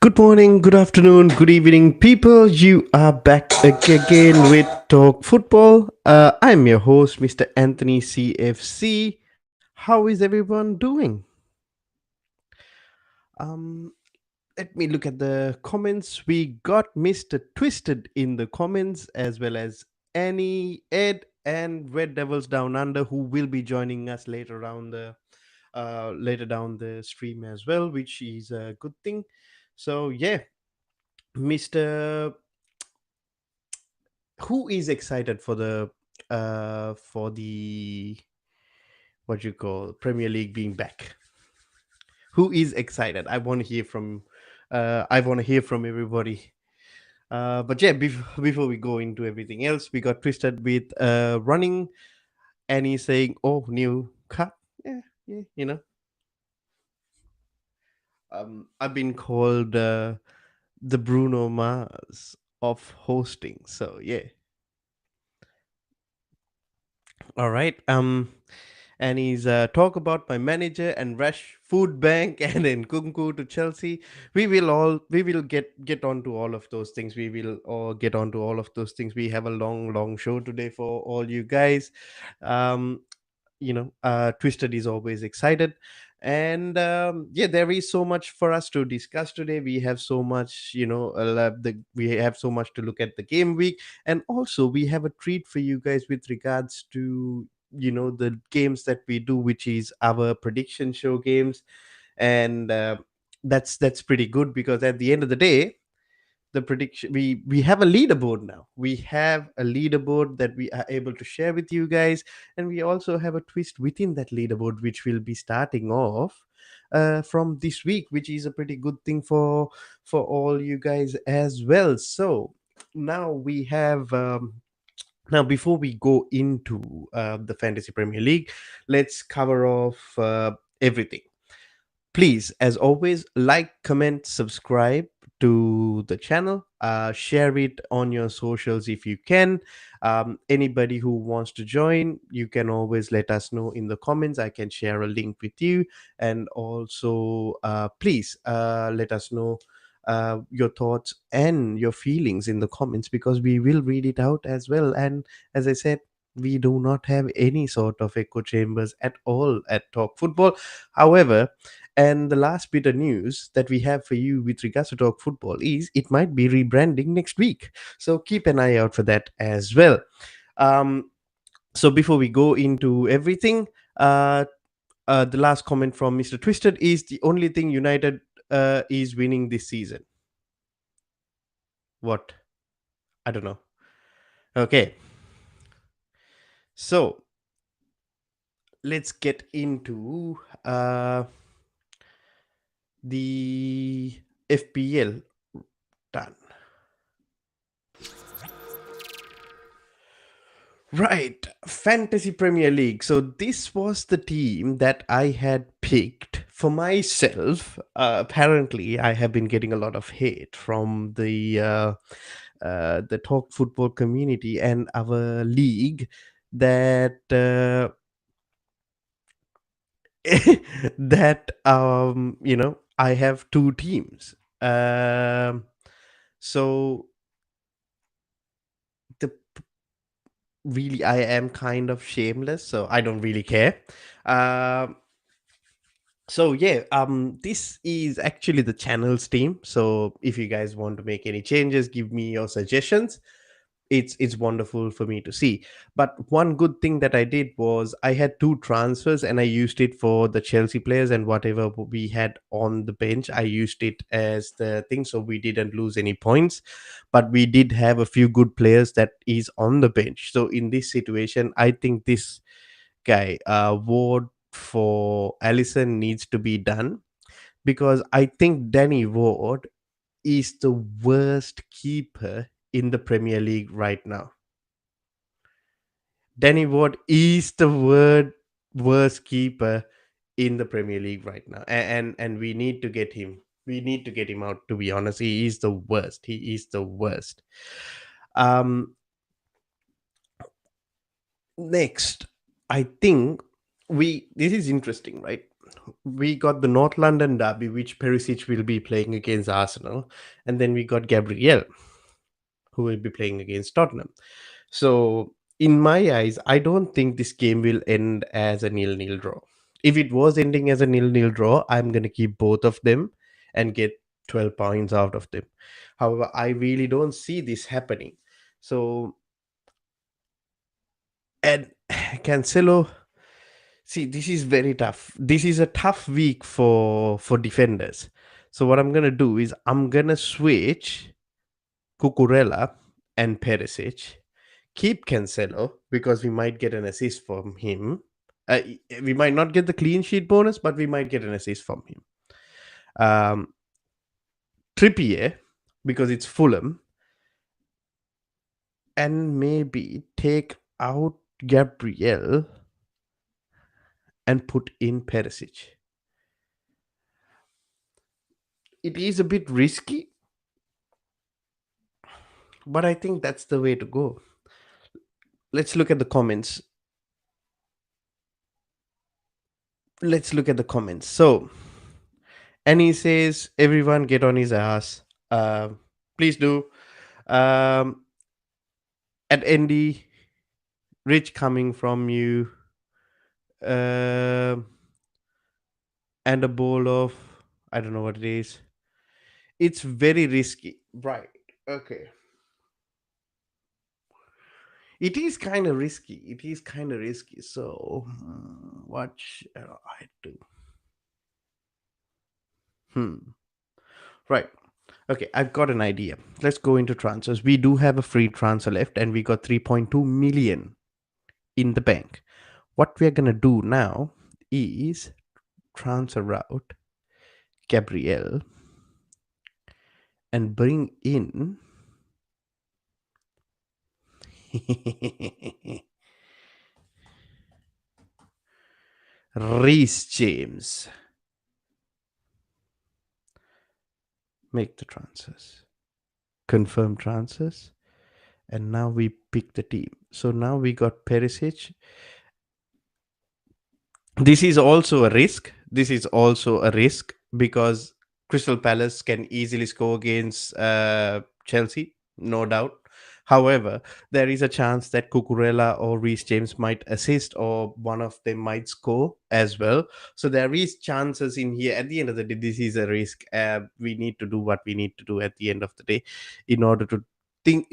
Good morning, good afternoon, good evening, people. You are back again with Talk Football. I'm your host, Mr. Anthony CFC. How is everyone doing? Um, Let me look at the comments. We got Mr. Twisted in the comments, as well as Annie, Ed, and Red Devils Down Under, who will be joining us later down the stream as well, which is a good thing. So yeah, Mr. Who is excited for the what you call Premier League being back? Who is excited? I want to hear from everybody. But yeah, before we go into everything else, we got twisted with running, and he's saying, "Oh, new cup." Yeah, yeah, I've been called the Bruno Mars of hosting. So yeah, all right. And he's talk about my manager and Rush Food Bank and then Kunku to Chelsea. We will get on to all of those things. We will all get on to all of those things. We have a long show today for all you guys. Um, Twisted is always excited, and yeah, there is so much for us to discuss today. We have so much, we have so much to look at the game week, and also we have a treat for you guys with regards to the games that we do, which is our prediction show games. And that's pretty good, because at the end of the day, the prediction, we have a leaderboard now. We have a leaderboard that we are able to share with you guys, and we also have a twist within that leaderboard, which will be starting off from this week, which is a pretty good thing for all you guys as well. So now we have now, before we go into the Fantasy Premier League, let's cover off everything. Please, as always, like, comment, subscribe to the channel. Share it on your socials if you can. Anybody who wants to join, you can always let us know in the comments. I can share a link with you. And also, please let us know your thoughts and your feelings in the comments, because we will read it out as well. And as I said, we do not have any sort of echo chambers at all at Talk Football. However, and the last bit of news that we have for you with regards to Talk Football is it might be rebranding next week. So keep an eye out for that as well. Um, so before we go into everything, the last comment from Mr. Twisted is the only thing United is winning this season. What? I don't know. Okay. So let's get into the FPL done. Right, Fantasy Premier League. So this was the team that I had picked for myself. Apparently, I have been getting a lot of hate from the Talk Football community and our league that that I have two teams. So the really, I am kind of shameless, so I don't really care. Um, so yeah, this is actually the channel's team. So if you guys want to make any changes, give me your suggestions. It's wonderful for me to see. But one good thing that I did was I had two transfers, and I used it for the Chelsea players, and whatever we had on the bench, I used it as the thing, so we didn't lose any points. But we did have a few good players that is on the bench. So in this situation, I think this guy, Ward for Allison, needs to be done, because I think Danny Ward is the worst keeper in the Premier League right now. Danny Ward is the worst keeper in the Premier League right now, and we need to get him. We need to get him out. To be honest, he is the worst. He is the worst. Um, Next, I think we. This is interesting, right? we got the North London derby, which Perisic will be playing against Arsenal, and then we got Gabriel, who will be playing against Tottenham. So, in my eyes, I don't think this game will end as a nil-nil draw. If it was ending as a nil-nil draw, I'm going to keep both of them and get 12 points out of them. However, I really don't see this happening. So, and Cancelo, see, this is very tough. This is a tough week for defenders. So what I'm gonna do is I'm gonna switch Cucurella and Perisic, keep Cancelo because we might get an assist from him. We might not get the clean sheet bonus, but we might get an assist from him. Um, Trippier because it's Fulham, and maybe take out Gabriel and put in Perisic. It is a bit risky, but I think that's the way to go. Let's look at the comments. Let's look at the comments. So, and he says, everyone get on his ass. Please do. Um, at Andy, rich coming from you. Um and a bowl of, I don't know what it is. It's very risky. Right. Okay. It is kind of risky. It is kind of risky. So, what shall I do? Right. Okay, I've got an idea. Let's go into transfers. We do have a free transfer left, and we got 3.2 million in the bank. What we're gonna do now is transfer out Gabriel and bring in Reece James. Make the transfers. Confirm transfers. And now we pick the team. So now we got Perisic. This is also a risk. This is also a risk because Crystal Palace can easily score against Chelsea, no doubt. However, there is a chance that Cucurella or Reece James might assist, or one of them might score as well. So there is chances in here. At the end of the day, this is a risk. We need to do what we need to do at the end of the day, in order to think.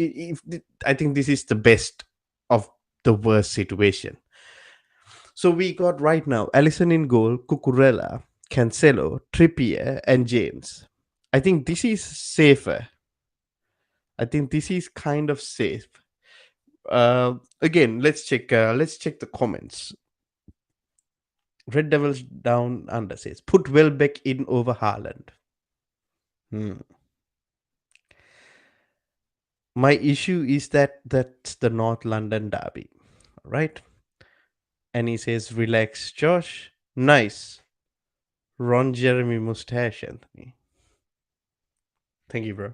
I think this is the best of the worst situation. So we got right now Allison in goal, Cucurella, Cancelo, Trippier, and James. I think this is safer. I think this is kind of safe. Again, let's check. Let's check the comments. Red Devils down under says put Welbeck in over Haaland. My issue is that that's the North London derby, right? And he says, "Relax, Josh. Nice, Ron Jeremy mustache, Anthony. Thank you, bro."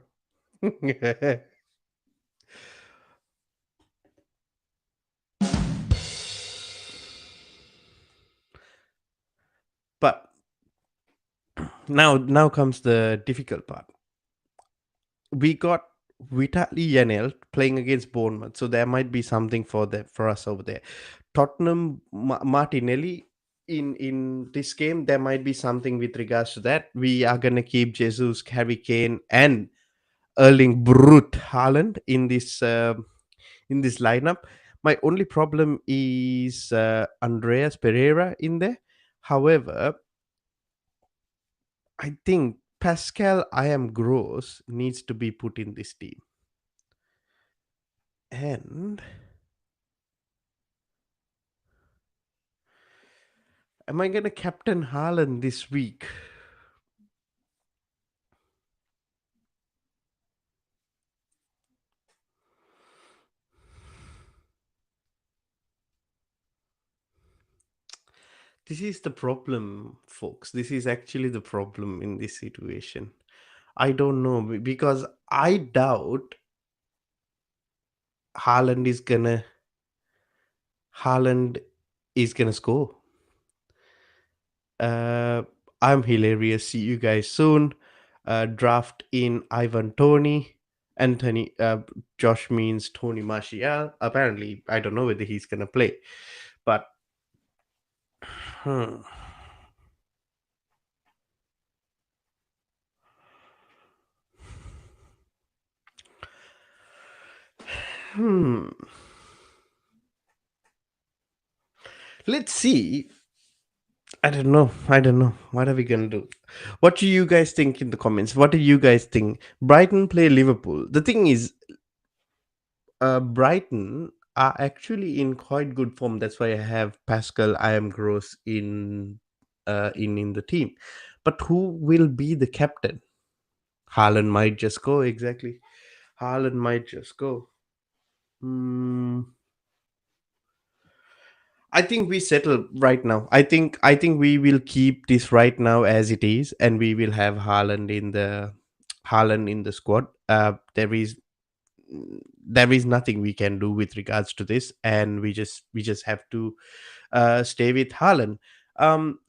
But now comes the difficult part. We got Vitali Yanel playing against Bournemouth, so there might be something for us over there. Tottenham Martinelli in this game, there might be something with regards to that. We are gonna keep Jesus, Harry Kane, and Erling Brut Haaland in this lineup. My only problem is Andreas Pereira in there. However, I think Pascal I am gross needs to be put in this team. And am I gonna captain Haaland this week? This is the problem, folks. This is actually the problem in this situation. I don't know because I doubt Haaland is gonna Haaland is gonna score. Uh, I'm hilarious. See you guys soon. Draft in Ivan Tony. Anthony Josh means Tony Martial. Apparently, I don't know whether he's gonna play. But hmm, hmm. Let's see. I don't know. I don't know. What are we gonna do? What do you guys think in the comments? What do you guys think? Brighton play Liverpool. The thing is, Brighton are actually in quite good form. That's why I have Pascal. I am Gross in the team. But who will be the captain? Haaland might just go. Exactly. Haaland might just go. Hmm. I think we settle right now. I think we will keep this right now as it is, and we will have Haaland in the squad. There is nothing we can do with regards to this, and we just have to stay with Haaland.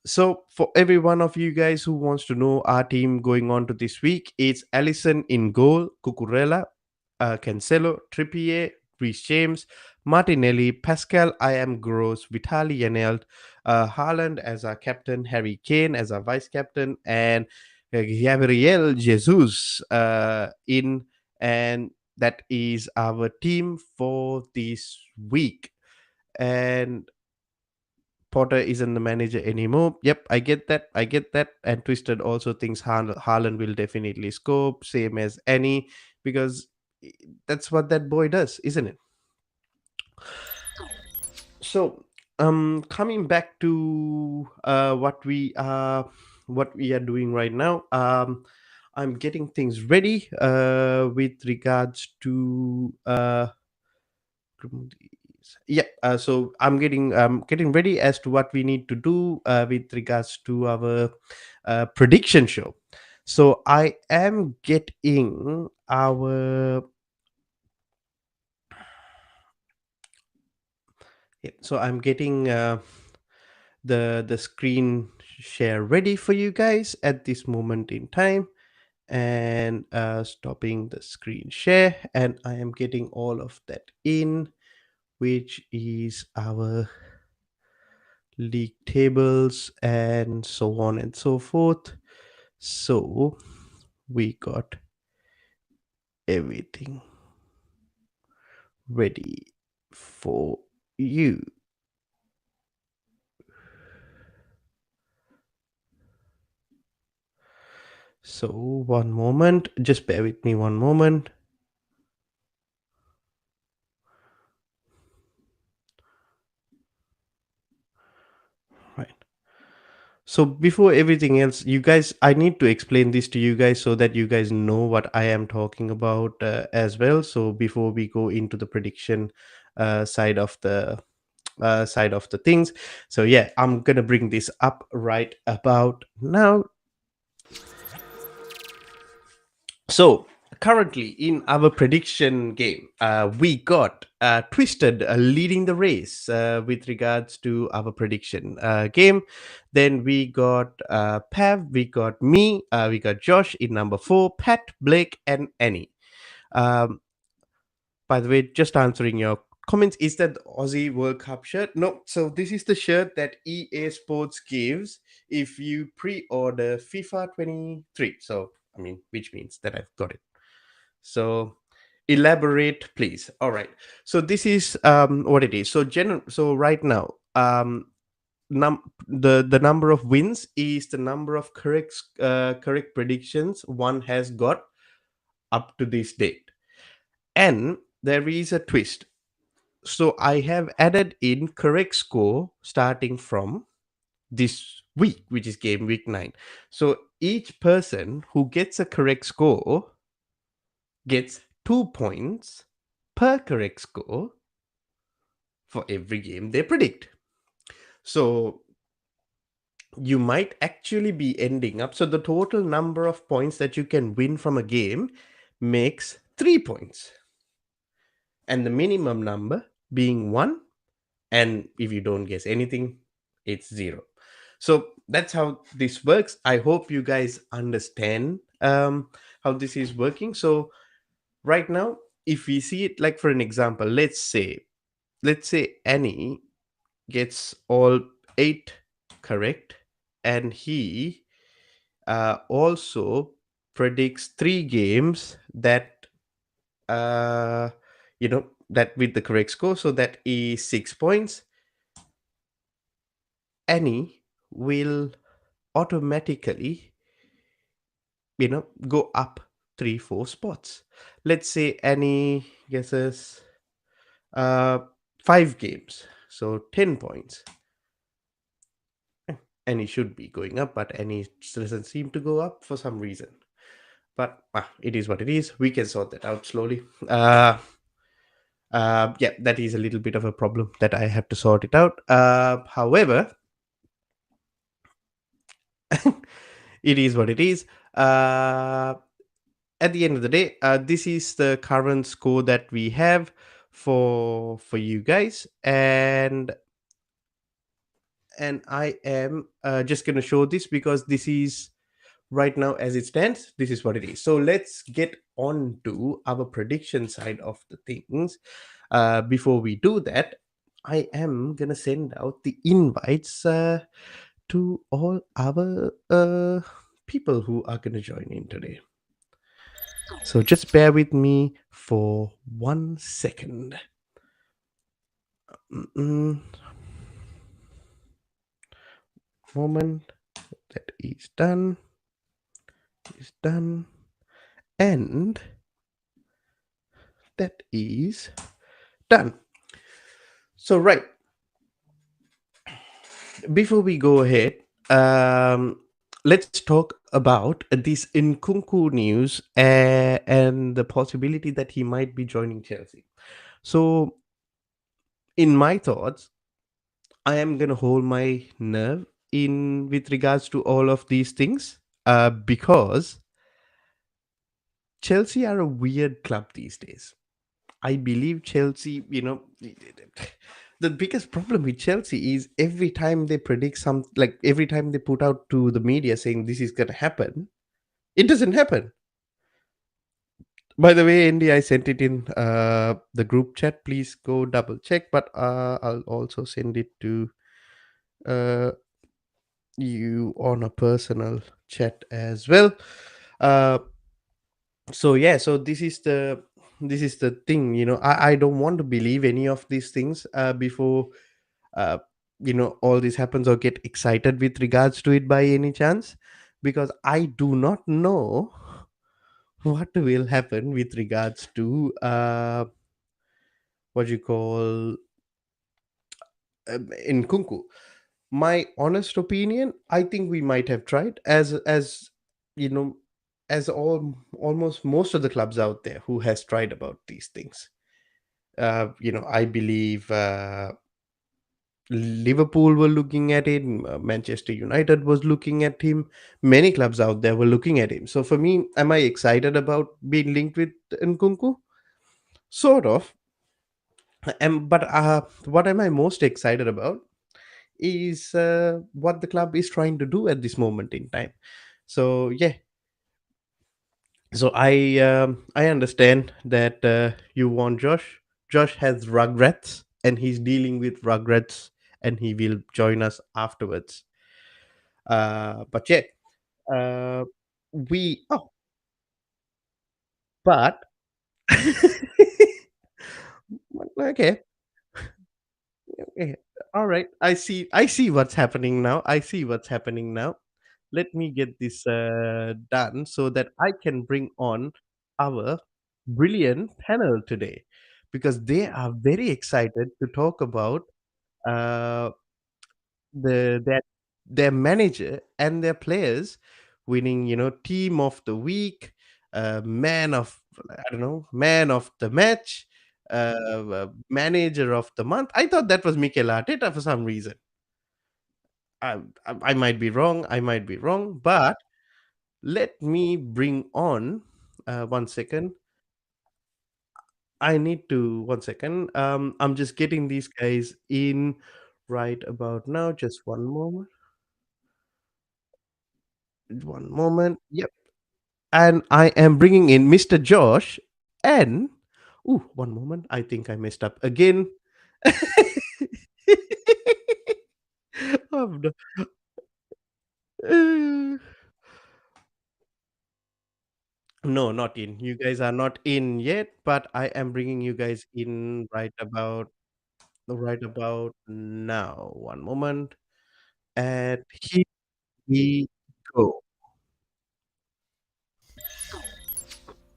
So for every one of you guys who wants to know our team going on to this week, it's Allison in goal, Cucurella, Cancelo, Trippier, Reece James, Martinelli, Pascal, I am Gross, Vitali Yanelt, Haaland as our captain, Harry Kane as our vice captain, and Gabriel Jesus in, and that is our team for this week. And Potter isn't the manager anymore. Yep, I get that. I get that. And Twisted also thinks Haaland will definitely score, same as Annie, because that's what that boy does, isn't it? So, coming back to what we are doing right now. I'm getting things ready with regards to yeah, so I'm getting ready as to what we need to do with regards to our prediction show. So I am getting our yeah, so I'm getting the screen share ready for you guys at this moment in time, and stopping the screen share, and I am getting all of that in, which is our league tables and so on and so forth. So we got everything ready for you. So one moment, just bear with me one moment. Right. So before everything else, you guys, I need to explain this to you guys so that you guys know what I am talking about as well. So before we go into the prediction side of the things, so yeah, I'm gonna bring this up right about now. So currently in our prediction game, we got Twisted leading the race with regards to our prediction game. Then we got Pav, we got me, we got Josh in number 4, Pat, Blake, and Annie. Um, by the way, just answering your comments, is that the Aussie World Cup shirt? No. So this is the shirt that EA Sports gives if you pre-order FIFA 23. So I mean, which means that I've got it. So elaborate, please. All right. So this is what it is. So so right now, the number of wins is the number of correct predictions one has got up to this date. And there is a twist. So I have added in correct score starting from this week, which is game week 9. So each person who gets a correct score gets 2 points per correct score for every game they predict. So you might actually be ending up. So the total number of points that you can win from a game makes 3 points, and the minimum number being 1. And if you don't guess anything, it's 0. So that's how this works. I hope you guys understand how this is working. So right now, if we see it like for an example, let's say Annie gets all 8 correct, and he also predicts 3 games that uh that with the correct score, so that is 6 points. Annie will automatically go up 3-4 spots. Let's say Annie guesses uh 5 games, so 10 points. Annie should be going up, but Annie doesn't seem to go up for some reason. But it is what it is. We can sort that out slowly. Yeah, that is a little bit of a problem that I have to sort it out. However, it is what it is. Uh, at the end of the day, this is the current score that we have for you guys, and I am just going to show this because this is right now as it stands. This is what it is. So let's get on to our prediction side of the things. Before we do that, I am gonna send out the invites to all our people who are gonna join in today. So just bear with me for 1 second. Mm-mm. Moment. That is done. Is done. And that is done. So right, before we go ahead, let's talk about this Nkunku news and the possibility that he might be joining Chelsea. So, in my thoughts, I am gonna hold my nerve in with regards to all of these things, because Chelsea are a weird club these days. I believe Chelsea, the biggest problem with Chelsea is every time they predict like every time they put out to the media saying this is going to happen, it doesn't happen. By the way, Andy, I sent it in the group chat. Please go double check, but I'll also send it to uh, you on a personal chat as well. Uh, so yeah, so this is the thing. I don't want to believe any of these things before uh, all this happens, or get excited with regards to it by any chance, because I do not know what will happen with regards to what you call in Kunku. My honest opinion, I think we might have tried, as you know as almost most of the clubs out there who has tried about these things. I believe Liverpool were looking at it. Manchester United was looking at him. Many clubs out there were looking at him. So for me, am I excited about being linked with Nkunku? Sort of. But what am I most excited about is what the club is trying to do at this moment in time. So yeah. So I understand that you want Josh. Josh has regrets, and he's dealing with regrets, and he will join us afterwards. But yeah, uh, we but okay, okay, all right. I see what's happening now. I see what's happening now. Let me get this done so that I can bring on our brilliant panel today, because they are very excited to talk about uh, their manager and their players winning, team of the week, man of I don't know, man of the match, manager of the month. I thought that was Mikel Arteta for some reason. I might be wrong. I might be wrong, but let me bring on 1 second. I need to 1 second. I'm just getting these guys in right about now. Just one moment. One moment. Yep. And I am bringing in Mr. Josh and one moment. I think I messed up again. Oh, no. Uh, no, not in. You guys are not in yet, but I am bringing you guys in right about now. One moment. And here we go.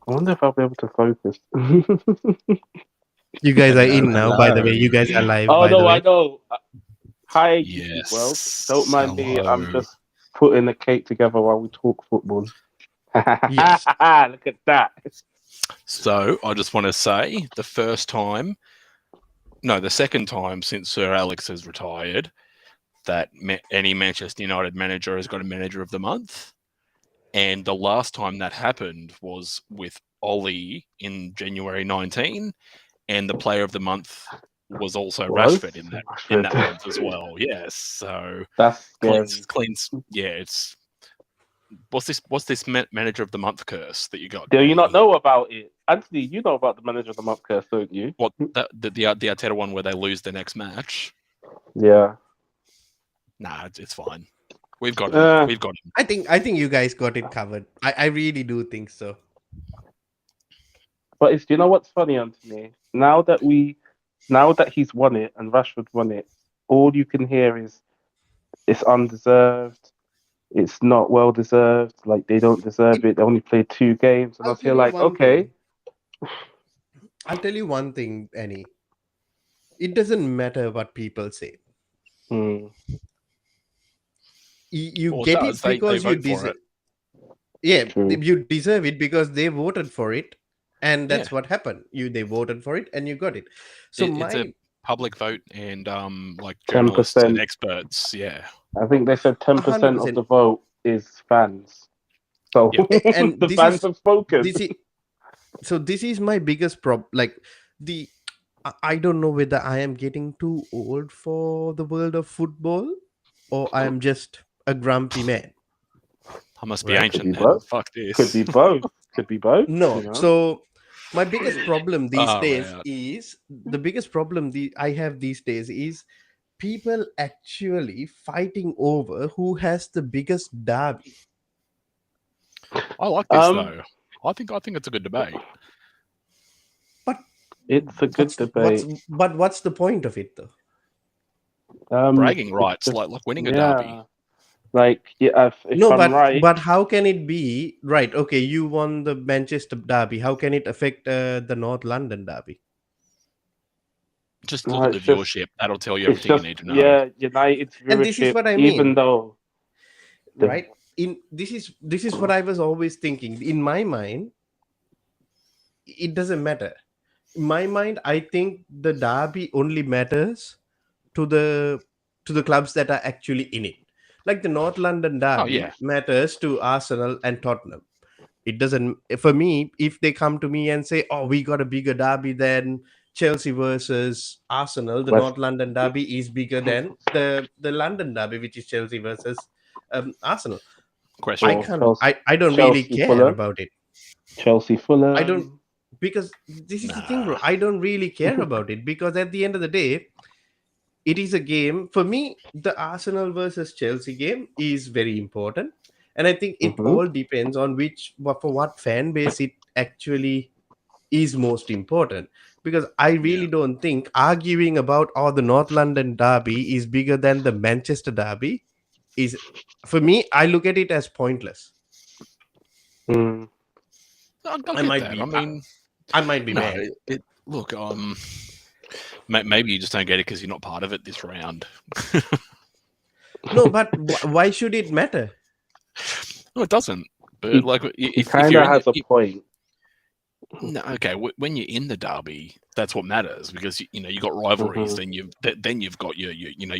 I wonder if I'll be able to focus. You guys are in now, by the way. Hello. You guys are live, Oh by the no, I way. know. Hi, YouTube world. Don't Yes. mind me. I'm Hello. just putting a cake together while we talk football. Look Yes. at that. So I just want to say the second time since Sir Alex has retired that any Manchester United manager has got a manager of the month. And the last time that happened was with Ollie in January 19, and the player of the month was also Was Rashford in that Rashford. month as well. Yes. So That's scary. cleans. Yeah, it's what's this manager of the month curse that you got? Do you not Danny? know about it, Anthony? You know about the manager of the month curse, don't you? What the Arteta one where they lose the next match? Yeah. Nah, it's fine. We've got him. Uh, We've got him. I think you guys got it covered. I really do think so. but do you know what's funny, Anthony? Now that he's won it and Rashford won it, all you can hear is it's undeserved. It's not well deserved. Like they don't deserve It, it. They only played 2 games, and I I'll feel tell you like, one okay, thing. I'll tell you one thing, Annie. It doesn't matter what people say. hmm, You Well, it get does. it They because you vote for deserve. it. Yeah, true. you deserve it because they voted for it, and Yeah, that's what happened. They voted for it, and you got it. So it's a my public vote, and like Ten journalists and percent. experts. Yeah, I think they said 10% of 100%. the vote is fans. So yeah. And the fans have spoken. this is this is my biggest problem. Like the I don't know whether I am getting too old for the world of football, or I am just a grumpy man, I must be right? Could ancient be then. both. Fuck Could this. be both. Could be both. You No. know. So my biggest problem these Oh, days right. is the biggest problem I have these days is people actually fighting over who has the biggest derby. I like this Um, though. I think it's a good debate. But it's a good debate. what's the point of it though? Bragging It's rights, just like winning a derby. yeah. Like yeah, if No, I'm but right, how can it be right? Okay, you won the Manchester derby. How can it affect the North London derby? Just no, look at the it's just viewership. That'll tell you it's everything you just need to know. yeah, United's And this is viewership. what I Even mean, though the right? In this is what I was always thinking. In my mind, it doesn't matter. In my mind, I think the derby only matters to the clubs that are actually in it. Like the North London Oh yeah, derby matters to Arsenal and Tottenham. It doesn't for me. If they come to me and say, "Oh, we got a bigger derby than Chelsea versus Arsenal," the West North London derby is bigger than the London derby, which is Chelsea versus Arsenal. I or questionable. can't. Chelsea, I don't really Chelsea care Fulham, about it. Chelsea I don't Fulham. because this is the thing, Nah. bro. I don't really care about it because at the end of the day, it is a game for me. The Arsenal versus Chelsea game is very important, and I think it Hmm. all depends on for what fan base it actually is most important. Because I Yeah. really don't think arguing about the North London derby is bigger than the Manchester derby is, for me. I look at it as pointless. Mm. I'll I get might that. I be mean, I might be no. mad. Look. Maybe you just don't get it because you're not part of it this round. No, but why should it matter? No, it doesn't. But He like, he if kind you're of in has a point. no, okay, when you're in the derby, that's what matters because you got rivalries. Hmm. Then you've got your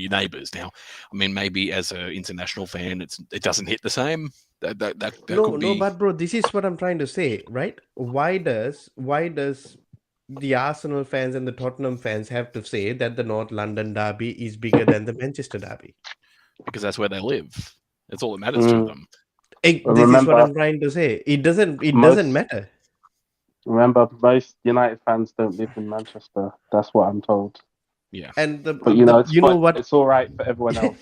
neighbours. Now, I mean, maybe as an international fan, it doesn't hit the same. That No, could no, be but bro, this is what I'm trying to say, right? Why does the Arsenal fans and the Tottenham fans have to say that the North London derby is bigger than the Manchester derby? because that's where they live. That's all that matters to Mm. them. This is what Remember, I'm trying to say. It doesn't most matter. remember most United fans don't live in Manchester. That's what I'm told. Yeah. And But you know what? it's all right for everyone else.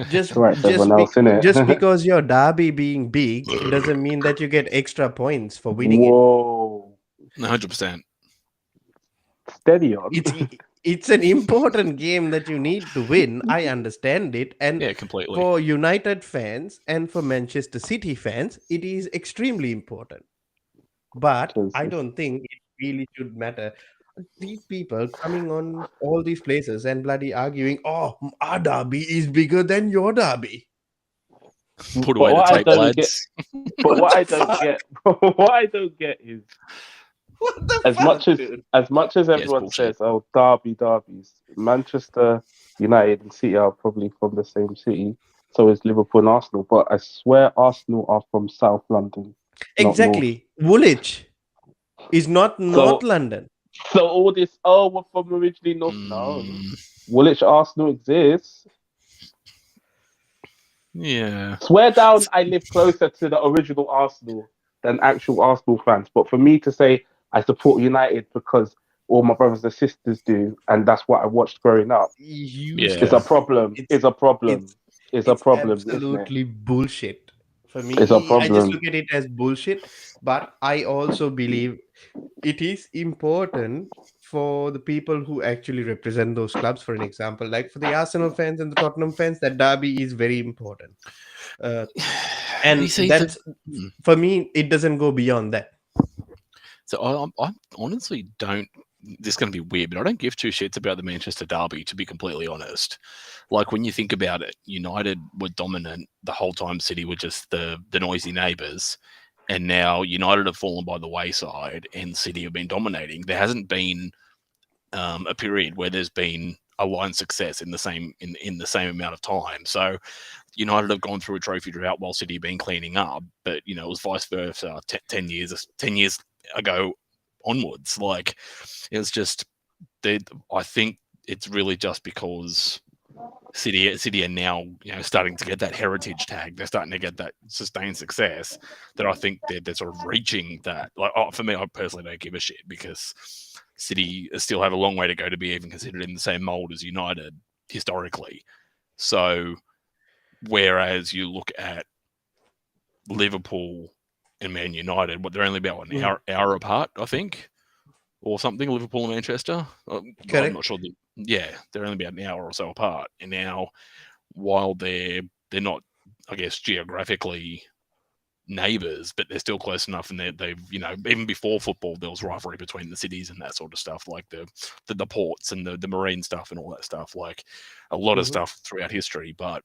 just It's all right for just everyone else, innit? just because your derby being big doesn't mean that you get extra points for winning it. Whoa, 100%. steady on. It's an important game that you need to win. I understand it, and Yeah, completely. for United fans and for Manchester City fans, it is extremely important. But I don't think it really should matter. These people coming on all these places and bloody arguing, oh, our derby is bigger than your derby. Put But away the what I tape, don't get, lads. but What what the I don't fuck? get, what I don't get is What the as fuck, much as dude? Yeah, it's everyone bullshit. says, oh, derbies. Manchester United and City are probably from the same city. So is Liverpool and Arsenal. But I swear Arsenal are from South London, not North. Exactly. Woolwich is not North So London. so all this, oh, we're from originally North. No, Woolwich Arsenal exists. Yeah. Swear down, I live closer to the original Arsenal than actual Arsenal fans. But for me to say I support United because all my brothers and sisters do, and that's what I watched growing up, You Yeah. is a problem. it's Is a problem. it's Is a it's problem, isn't it? absolutely bullshit. For It's a me, I just problem. look at it as bullshit, but I also believe it is important for the people who actually represent those clubs. For an example, like for the Arsenal fans and the Tottenham fans, that derby is very important. Uh, You and see, that's for me, it doesn't go beyond that. so I honestly don't. This is going to be weird, but I don't give two shits about the Manchester derby, to be completely honest. Like, when you think about it, United were dominant the whole time. City were just the noisy neighbours, and now United have fallen by the wayside, and City have been dominating. There hasn't been a period where there's been a line success in the same amount of time. So United have gone through a trophy drought while City have been cleaning up, but it was vice versa 10 years ago onwards. Like, it's just, I think it's really just because City are now starting to get that heritage tag. They're starting to get that sustained success that I think they're sort of reaching that. Like, for me, I personally don't give a shit because City still have a long way to go to be even considered in the same mold as United historically. So, whereas you look at Liverpool and Man United, they're only about an hour apart, I think, or something. Liverpool and Manchester. I'm Correct. not sure. They're only about an hour or so apart. And now, while they're not, I guess, geographically neighbours, but they're still close enough, and they've even before football there was rivalry between the cities and that sort of stuff, like the ports and the marine stuff and all that stuff, like a lot of stuff throughout history. But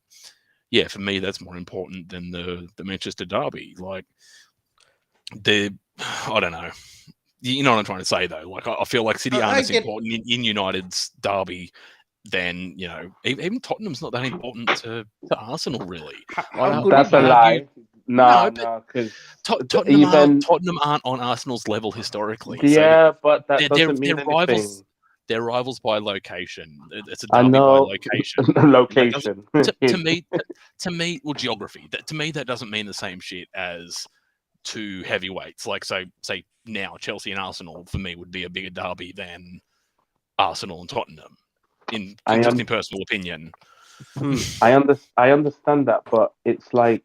yeah, for me that's more important than the Manchester derby. Like, I don't know. You know what I'm trying to say, though. Like, I feel like City aren't as important in United's derby than even Tottenham's not that important to Arsenal, really. That's a lie. No, because Tottenham aren't on Arsenal's level historically. Yeah, so but that doesn't mean anything. They're rivals by location. It's a derby by location. Location. To me, well, geography. To me, that doesn't mean the same shit as two heavyweights. Like, so say now Chelsea and Arsenal for me would be a bigger derby than Arsenal and Tottenham, in personal opinion. I understand that, but it's like,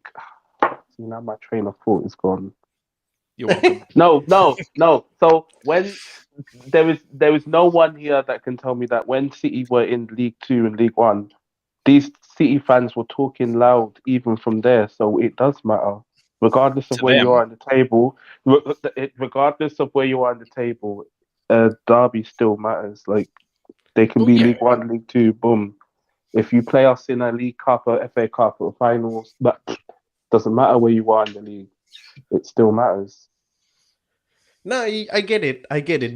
now my train of thought is gone. You're welcome. No. So when there is no one here that can tell me that when City were in League 2 and League 1, these City fans were talking loud even from there. So it does matter, regardless of where you are on the table. Regardless of where you are on the table, derby still matters. Like, they can be League 1, League 2, boom. If you play us in a League Cup or FA Cup or finals, that doesn't matter where you are in the league. It still matters. No, I get it.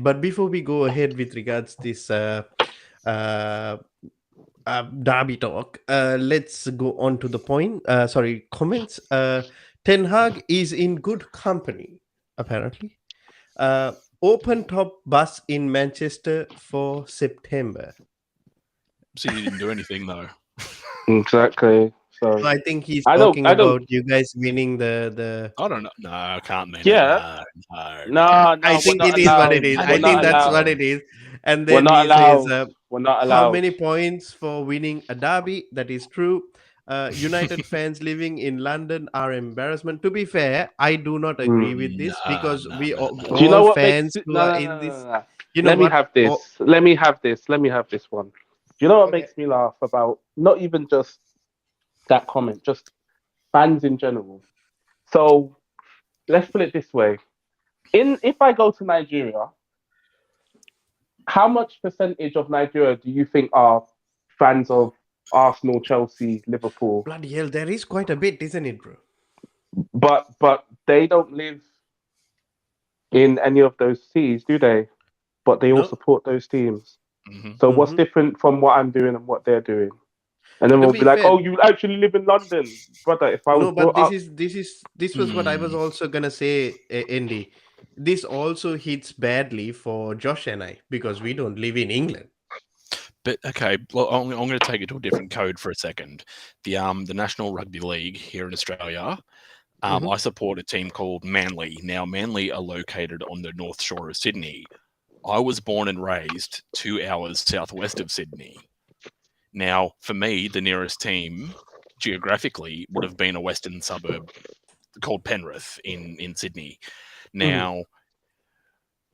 But before we go ahead with regards this derby talk, let's go on to the point. Comments. Ten Hag is in good company, apparently. Open top bus in Manchester for September. City didn't do anything, though. Exactly. So I think he's I talking don't. about you guys winning the. I don't know. No, I can't mean Yeah. it. No. No, I no, we're think not it is what allowed. it is. I We're I didn't not think think that's allowed. what so. it is. And We're then not he says, allowed. We're not "How allowed. many points for winning a derby?" That is true. United fans living in London are embarrassment. To be fair, I do not agree Mm. with this No, because no, we no, all, no. Do you know all what makes fans it? who No, are no, in no, this. no, no. You know Let me what? have Oh, this. Let me have this. Let me have this one. Do you know what okay. makes me laugh about not even just that comment, just fans in general? So let's put it this way: if I go to Nigeria, how much percentage of Nigeria do you think are fans of Arsenal, Chelsea, Liverpool? Bloody hell, there is quite a bit, isn't it, bro? But they don't live in any of those cities, do they? But they all No. support those teams. Hmm. So what's Hmm. different from what I'm doing and what they're doing? And then To we'll be be like, fair, "Oh, you actually live in London, brother." If I was no, but brought up, this was what I was Mm. also gonna say, Andy. This also hits badly for Josh and I because we don't live in England. But okay, well, I'm going to take it to a different code for a second. The National Rugby League here in Australia, Hmm. I support a team called Manly. Now, Manly are located on the North Shore of Sydney. I was born and raised 2 hours southwest of Sydney. Now, for me, the nearest team geographically would have been a western suburb called Penrith in Sydney. Hmm. Now,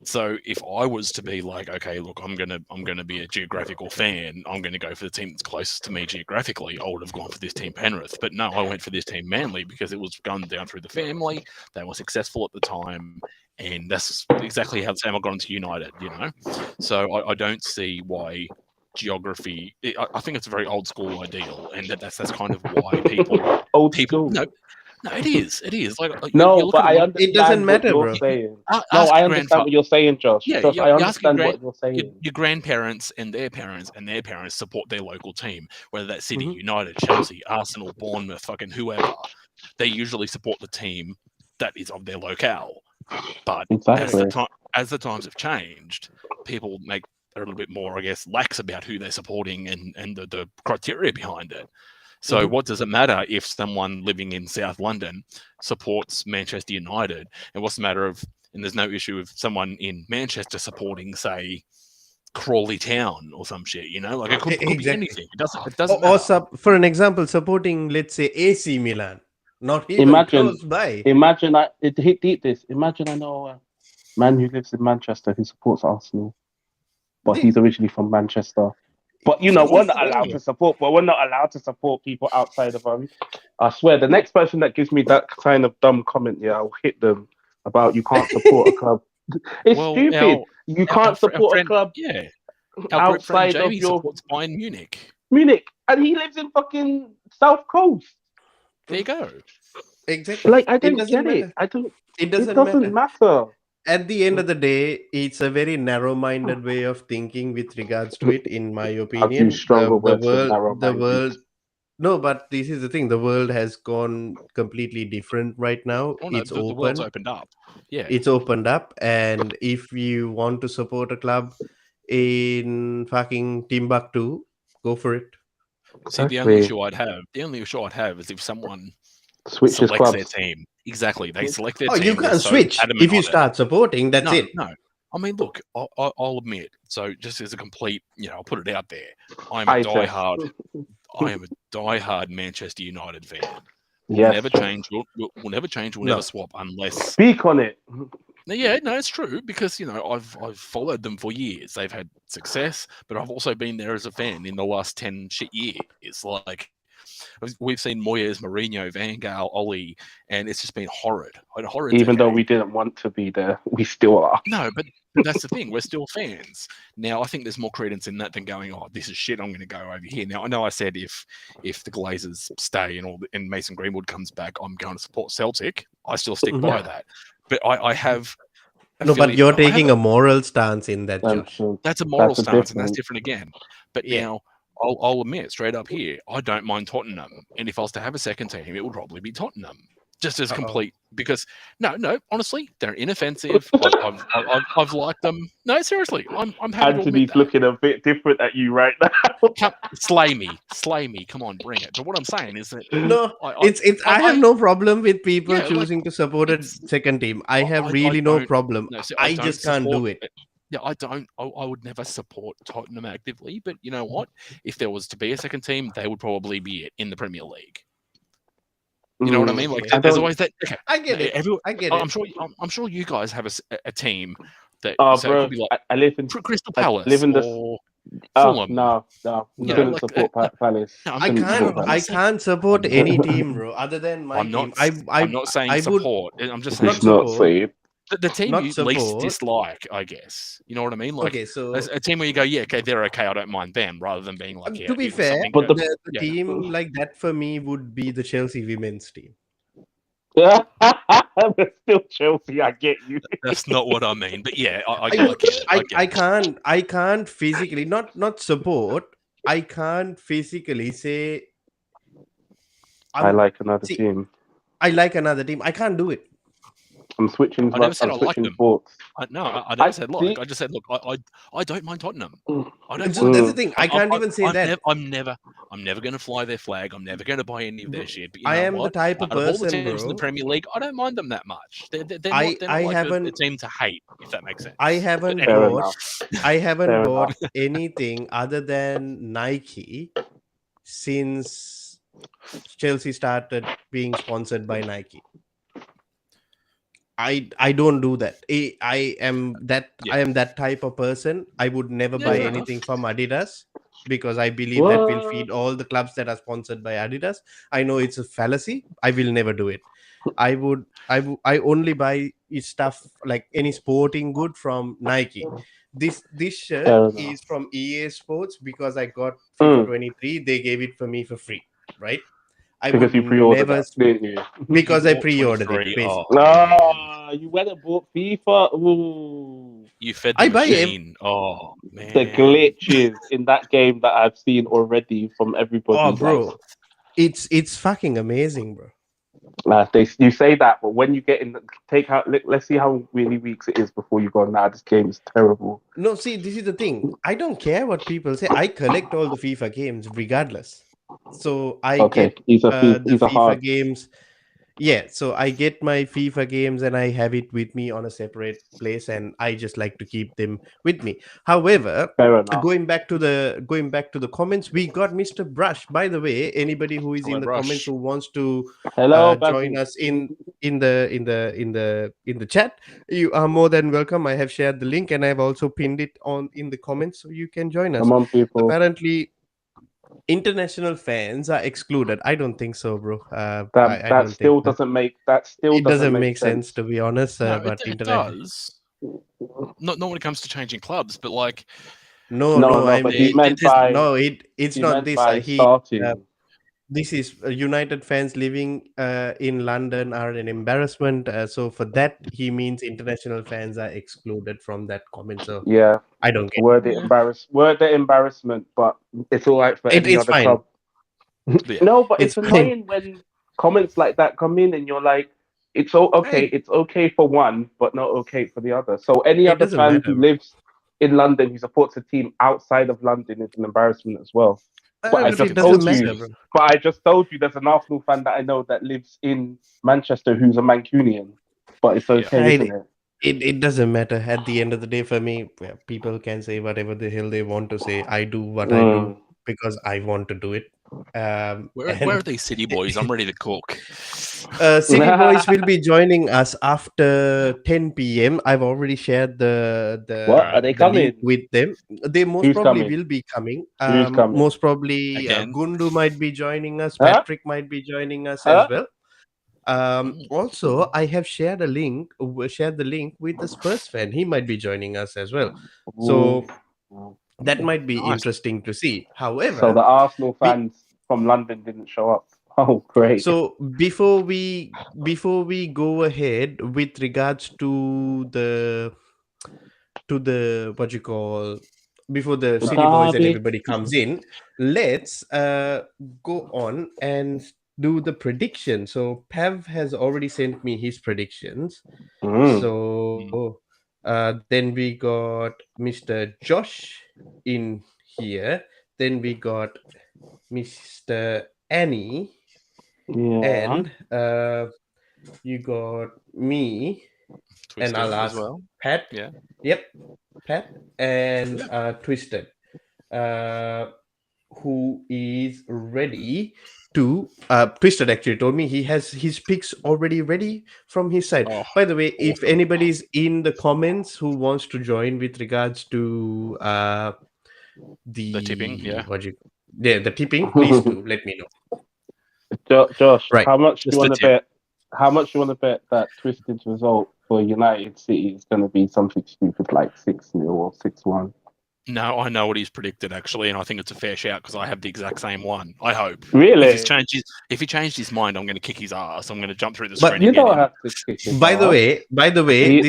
so if I was to be like, okay, look, I'm gonna be a geographical fan, I'm gonna go for the team that's closest to me geographically, I would have gone for this team Penrith. But no, I went for this team Manly because it was going down through the family. They were successful at the time, and that's exactly how the same I got into United, you know. So I don't see why geography. I think it's a very old school ideal, and that's kind of why old people school. no, it is. It is. Like you No, look but at a I lot. It doesn't understand what matter, you're bro. saying. No, Ask I your understand grandfather. what you're saying, Josh. Yeah, Josh, I you ask your understand what you're saying. your grandparents and their parents and their parents support their local team, whether that's City, Hmm. United, Chelsea, Arsenal, Bournemouth, fucking whoever. They usually support the team that is of their locale. But Exactly. as the times have changed, people make a little bit more, I guess, lax about who they're supporting and the criteria behind it. So, Hmm. what does it matter if someone living in South London supports Manchester United? And what's the matter of, and there's no issue of someone in Manchester supporting, say, Crawley Town or some shit, you know? Like it could be Exactly. anything. It doesn't Or matter. for an example, supporting, let's say, AC Milan, not even Imagine, close by. imagine I it hit deep this. Imagine I know a man who lives in Manchester who supports Arsenal, but he's originally from Manchester. But you know, See, we're this is not the allowed thing. to support. But we're not allowed to support people outside of our. I swear, the next person that gives me that kind of dumb comment, yeah, I'll hit them about you can't support a club. It's Well, stupid. You can't our support a friend, club yeah, our group friend outside of Jamie your supports Bayern Munich. Munich, and he lives in fucking South Coast. There you go. Exactly. Like, I It don't doesn't get it. matter. I don't. It It doesn't doesn't matter. matter. At the end of the day, it's a very narrow-minded way of thinking with regards to it, in my I've used opinion. stronger The words than world, the narrow-minded. world. No, but this is the thing. The world has gone completely different right now. Oh no, It's the world's open. opened up. Yeah. It's opened up, and if you want to support a club in fucking Timbuktu, go for it. See, Exactly. the only issue I'd have is if someone Switches selects their clubs. team. Exactly. They select their Oh, you team. They're can't so switch adamant if you on it. start supporting. That's No, it. no. I mean, look, I'll admit. So, just as a complete, I'll put it out there. I'm a Eye test. diehard Manchester United fan. We'll Yes. never change. We'll never change. We'll never No. swap unless. Speak on it. Yeah, no, it's true because I've followed them for years. They've had success, but I've also been there as a fan in the last 10 shit years. Like we've seen Moyes, Mourinho, Van Gaal, Ollie, and it's just been horrid. A horrid Even though decade. we didn't want to be there, we still are. No, but that's the thing. We're still fans. Now, I think there's more credence in that than going, oh, this is shit. I'm going to go over here. Now, I know I said if the Glazers stay and Mason Greenwood comes back, I'm going to support Celtic. I still stick by that. But I have No, but you're I have taking a moral stance in that, And Josh. so that's a moral that's a stance, and that's different. different again. But Yeah. now I'll admit straight up here, I don't mind Tottenham, and if I was to have a second team, it would probably be Tottenham, just as Uh-oh. complete. Because no, honestly, they're inoffensive. I've liked them. No, seriously, I'm happy to admit Anthony's that. looking a bit different at you right now. Slay me, come on, bring it. But what I'm saying is that No, I have no problem with people yeah, like, choosing to support a it's second team. I have I really no don't problem. no, see, I don't just can't do support it. yeah, I would never support Tottenham actively, but you know what? If there was to be a second team, they would probably be it in the Premier League. You know what I mean? Like, Okay. there's always that. Okay, I get it. I get I'm it. sure. I'm sure you guys have a team that. Oh, So it bro, could be like I live in Crystal I Palace live in this. or Oh Fulham. no, we You know, couldn't like support Palace. no, I Couldn't support can't. I'm I not Palace. saying can't support I'm any team, bro, other than my I'm team. not. I'm not saying I would support. I'm just not saying It's not support. safe. the team Not you least support. dislike, I guess. You know what I mean? Like Okay, so a team where you go, yeah, okay, they're okay. I don't mind them, rather than being like, yeah, to be if fair, something But goes, the yeah, team like that for me would be the Chelsea women's team. But still Chelsea. I get you. that's not what I mean. But yeah, I get it. I get it. I can't physically not support. I can't physically say I like another see, team. I like another team. I can't do it. I'm switching. I never said I'm I like switching them. sports. I never said like. I just said, look, I don't mind Tottenham. I don't So mind that's the them. thing. I can't even say that. I'm never going to fly their flag. I'm never going to buy any of their shit. But you I know am the what? type of Out of all the person, teams in the bro. Premier League, I don't mind them that much. They're I not like a haven't team to hate, if that makes sense. I But haven't anyway, Fair bought enough. I haven't Fair bought enough. anything other than Nike since Chelsea started being sponsored by Nike. I don't do that. I am that type of person. I would never yeah, buy fair anything enough. from Adidas because I believe that will feed What? all the clubs that are sponsored by Adidas. I know it's a fallacy. I will never do it. I only buy stuff like any sporting good from Nike. This shirt Fair enough. is from EA Sports because I got FIFA 23. They gave it for me for free, right? I Because would you pre-ordered never that, didn't you? because I Bought pre-ordered it 23. basically. Oh, man. You went and bought FIFA. Ooh. You fed I the buy machine. Oh man. The glitches in that game that I've seen already from everybody. bro, it's fucking amazing, bro. You say that, but when you get in, let's see how many weeks it is before you go. Nah, this game is terrible. No, see, this is the thing. I don't care what people say. I collect all the FIFA games regardless. So I Okay, get he's a the FIFA hard. games. Yeah, so I get my FIFA games and I have it with me on a separate place, and I just like to keep them with me. However, Fair enough. going back to the comments, we got Mr. Brush. By the way, anybody who is Hello, in the Brush. comments who wants to Hello, join Basil. us in the chat, you are more than welcome. I have shared the link and I've also pinned it on in the comments, so you can join us. Come on, people. Apparently, international fans are excluded. I don't think so, bro. I That don't still think doesn't make it doesn't make make sense, to be honest. No, But it does. Not when it comes to changing clubs, but like No, I but mean, he meant by it's he not meant this. by starting. This is United fans living in London are an embarrassment. So for that, he means international fans are excluded from that comment. So Yeah, I don't get word the embarrassment, but it's all right for it. any It's other fine. club. yeah. No, but it's It's fine. annoying when comments like that come in and you're like, it's okay, it's okay for one, but not okay for the other. So any It other doesn't fan matter, who bro. lives in London who supports a team outside of London is an embarrassment as well. But I But just it doesn't told matter, you. bro. But I just told you there's an Arsenal fan that I know that lives in Manchester who's a Mancunian. But it's okay, isn't it? It doesn't matter. At the end of the day, for me, people can say whatever the hell they want to say. I do what I do because I want to do it. Where are these city boys? I'm ready to cook. City Boys will be joining us after 10 p.m. I've already shared the What? Are they the coming? link with them. They most Who's probably coming? will be coming. Who's coming? Most probably Again? Gundu might be joining us. Huh? Patrick might be joining us Huh? as well. Also, I have shared the link with the Spurs fan. He might be joining us as well. So that might be Nice. interesting to see. However, So the Arsenal fans from London didn't show up. Oh, great! So before we go ahead with regards to the what you call before the city boys and everybody comes in, let's go on and do the prediction. So Pav has already sent me his predictions. Mm. So then we got Mr. Josh in here. Then we got Mr. Annie, Yeah. and you got me, and Twister I'll as ask well. Pat. Yeah. Yep, Pat and Yeah. Twisted, uh, who is ready to. Twisted actually told me he has his picks already ready from his side. Oh, By the way, if awesome. anybody's in the comments who wants to join with regards to The tipping, the yeah. the tipping, please do let me know. Josh, Right. how much do you Just want the to tip. bet? How much do you want to bet that Twisted's result for United City is going to be something stupid like 6-0 or 6-1? No, I know what he's predicted actually, and I think it's a fair shout because I have the exact same one. I hope. Really? If he changed his mind, I'm going to kick his ass. I'm going to jump through the But screen You and get don't him. have to kick his by the ass. way, He,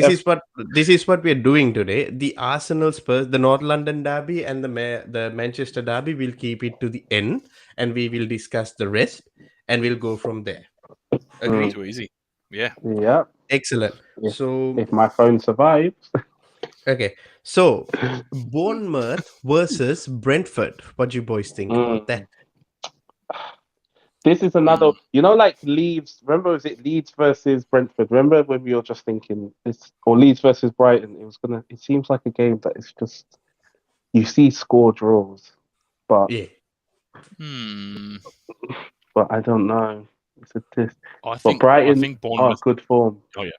this is what we're doing today. The Arsenal Spurs, the North London derby, and the Manchester derby. We'll keep it to the end, and we will discuss the rest, and we'll go from there. Agreed. Too easy. Yeah. yeah. Excellent. If, So if my phone survives. okay, so Bournemouth versus Brentford. What do you boys think about that? This is another, Mm. like Leeds. Remember, was it Leeds versus Brentford? Remember when we were just thinking this, or Leeds versus Brighton? It seems like a game that is just, you see score draws, but Yeah. I don't know. It's a test. I But think Brighton are Bournemouth. good form. Oh yeah.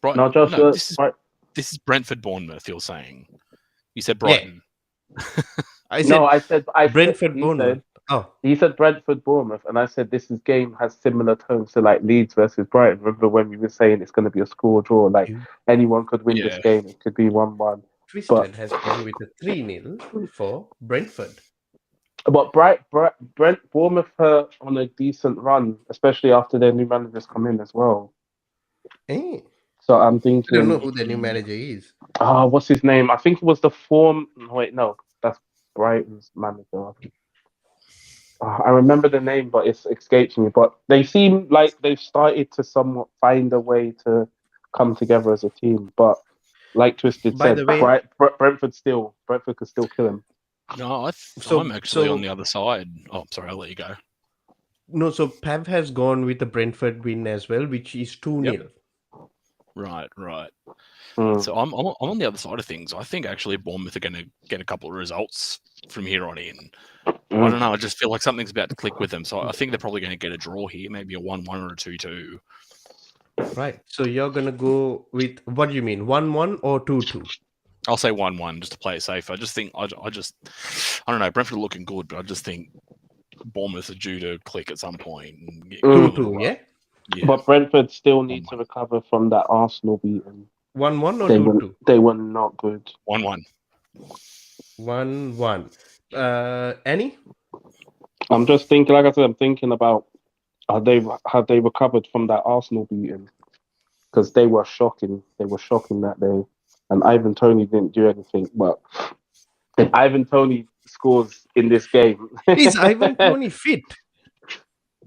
Brighton. No, Josh, No, this is Bright- Brentford Bournemouth. You're saying. You said Yeah. Brighton. I no, said I said, Brentford Bournemouth. Oh, he said Brentford Bournemouth, and I said game has similar tones to like Leeds versus Brighton. Remember when we were saying it's going to be a score draw? Like you anyone could win this Yeah. game. It could be 1-1. But Twisted has gone with a 3-0 for Brentford. Bournemouth are on a decent run, especially after their new managers come in as well. Eh. So I'm I don't know thinking, who the new manager is. what's his name? I think it was the form. Wait, no, that's Brighton's manager. I remember the name, but it's escapes me. But they seem like they've started to somewhat find a way to come together as a team. But like Twisted By said, the way, Brentford could still kill him. No, so I'm actually on so the other side. Oh, sorry, I'll let you go. no, so Pav has gone with the Brentford win as well, which is 2-0. Right. Mm. So I'm on the other side of things. I think actually Bournemouth are going to get a couple of results from here on in. I don't know. I just feel like something's about to click with them. So I think they're probably going to get a draw here, maybe a 1-1 or a 2-2. Right. So you're gonna go with what do you mean, 1-1 or 2-2? I'll say 1-1 just to play it safe. I just think I don't know. Brentford are looking good, but I just think Bournemouth are due to click at some point. And get a 2-2, little yeah. Yeah. But Brentford still need to recover from that Arsenal beating. 1-1 or 2-2? They were not good. 1-1. 1-1. Annie? I'm just thinking, like I said, I'm thinking about have they recovered from that Arsenal beating? Because they were shocking. They were shocking that day. And Ivan Toney didn't do anything. But if Ivan Toney scores in this game, Is Ivan Toney fit?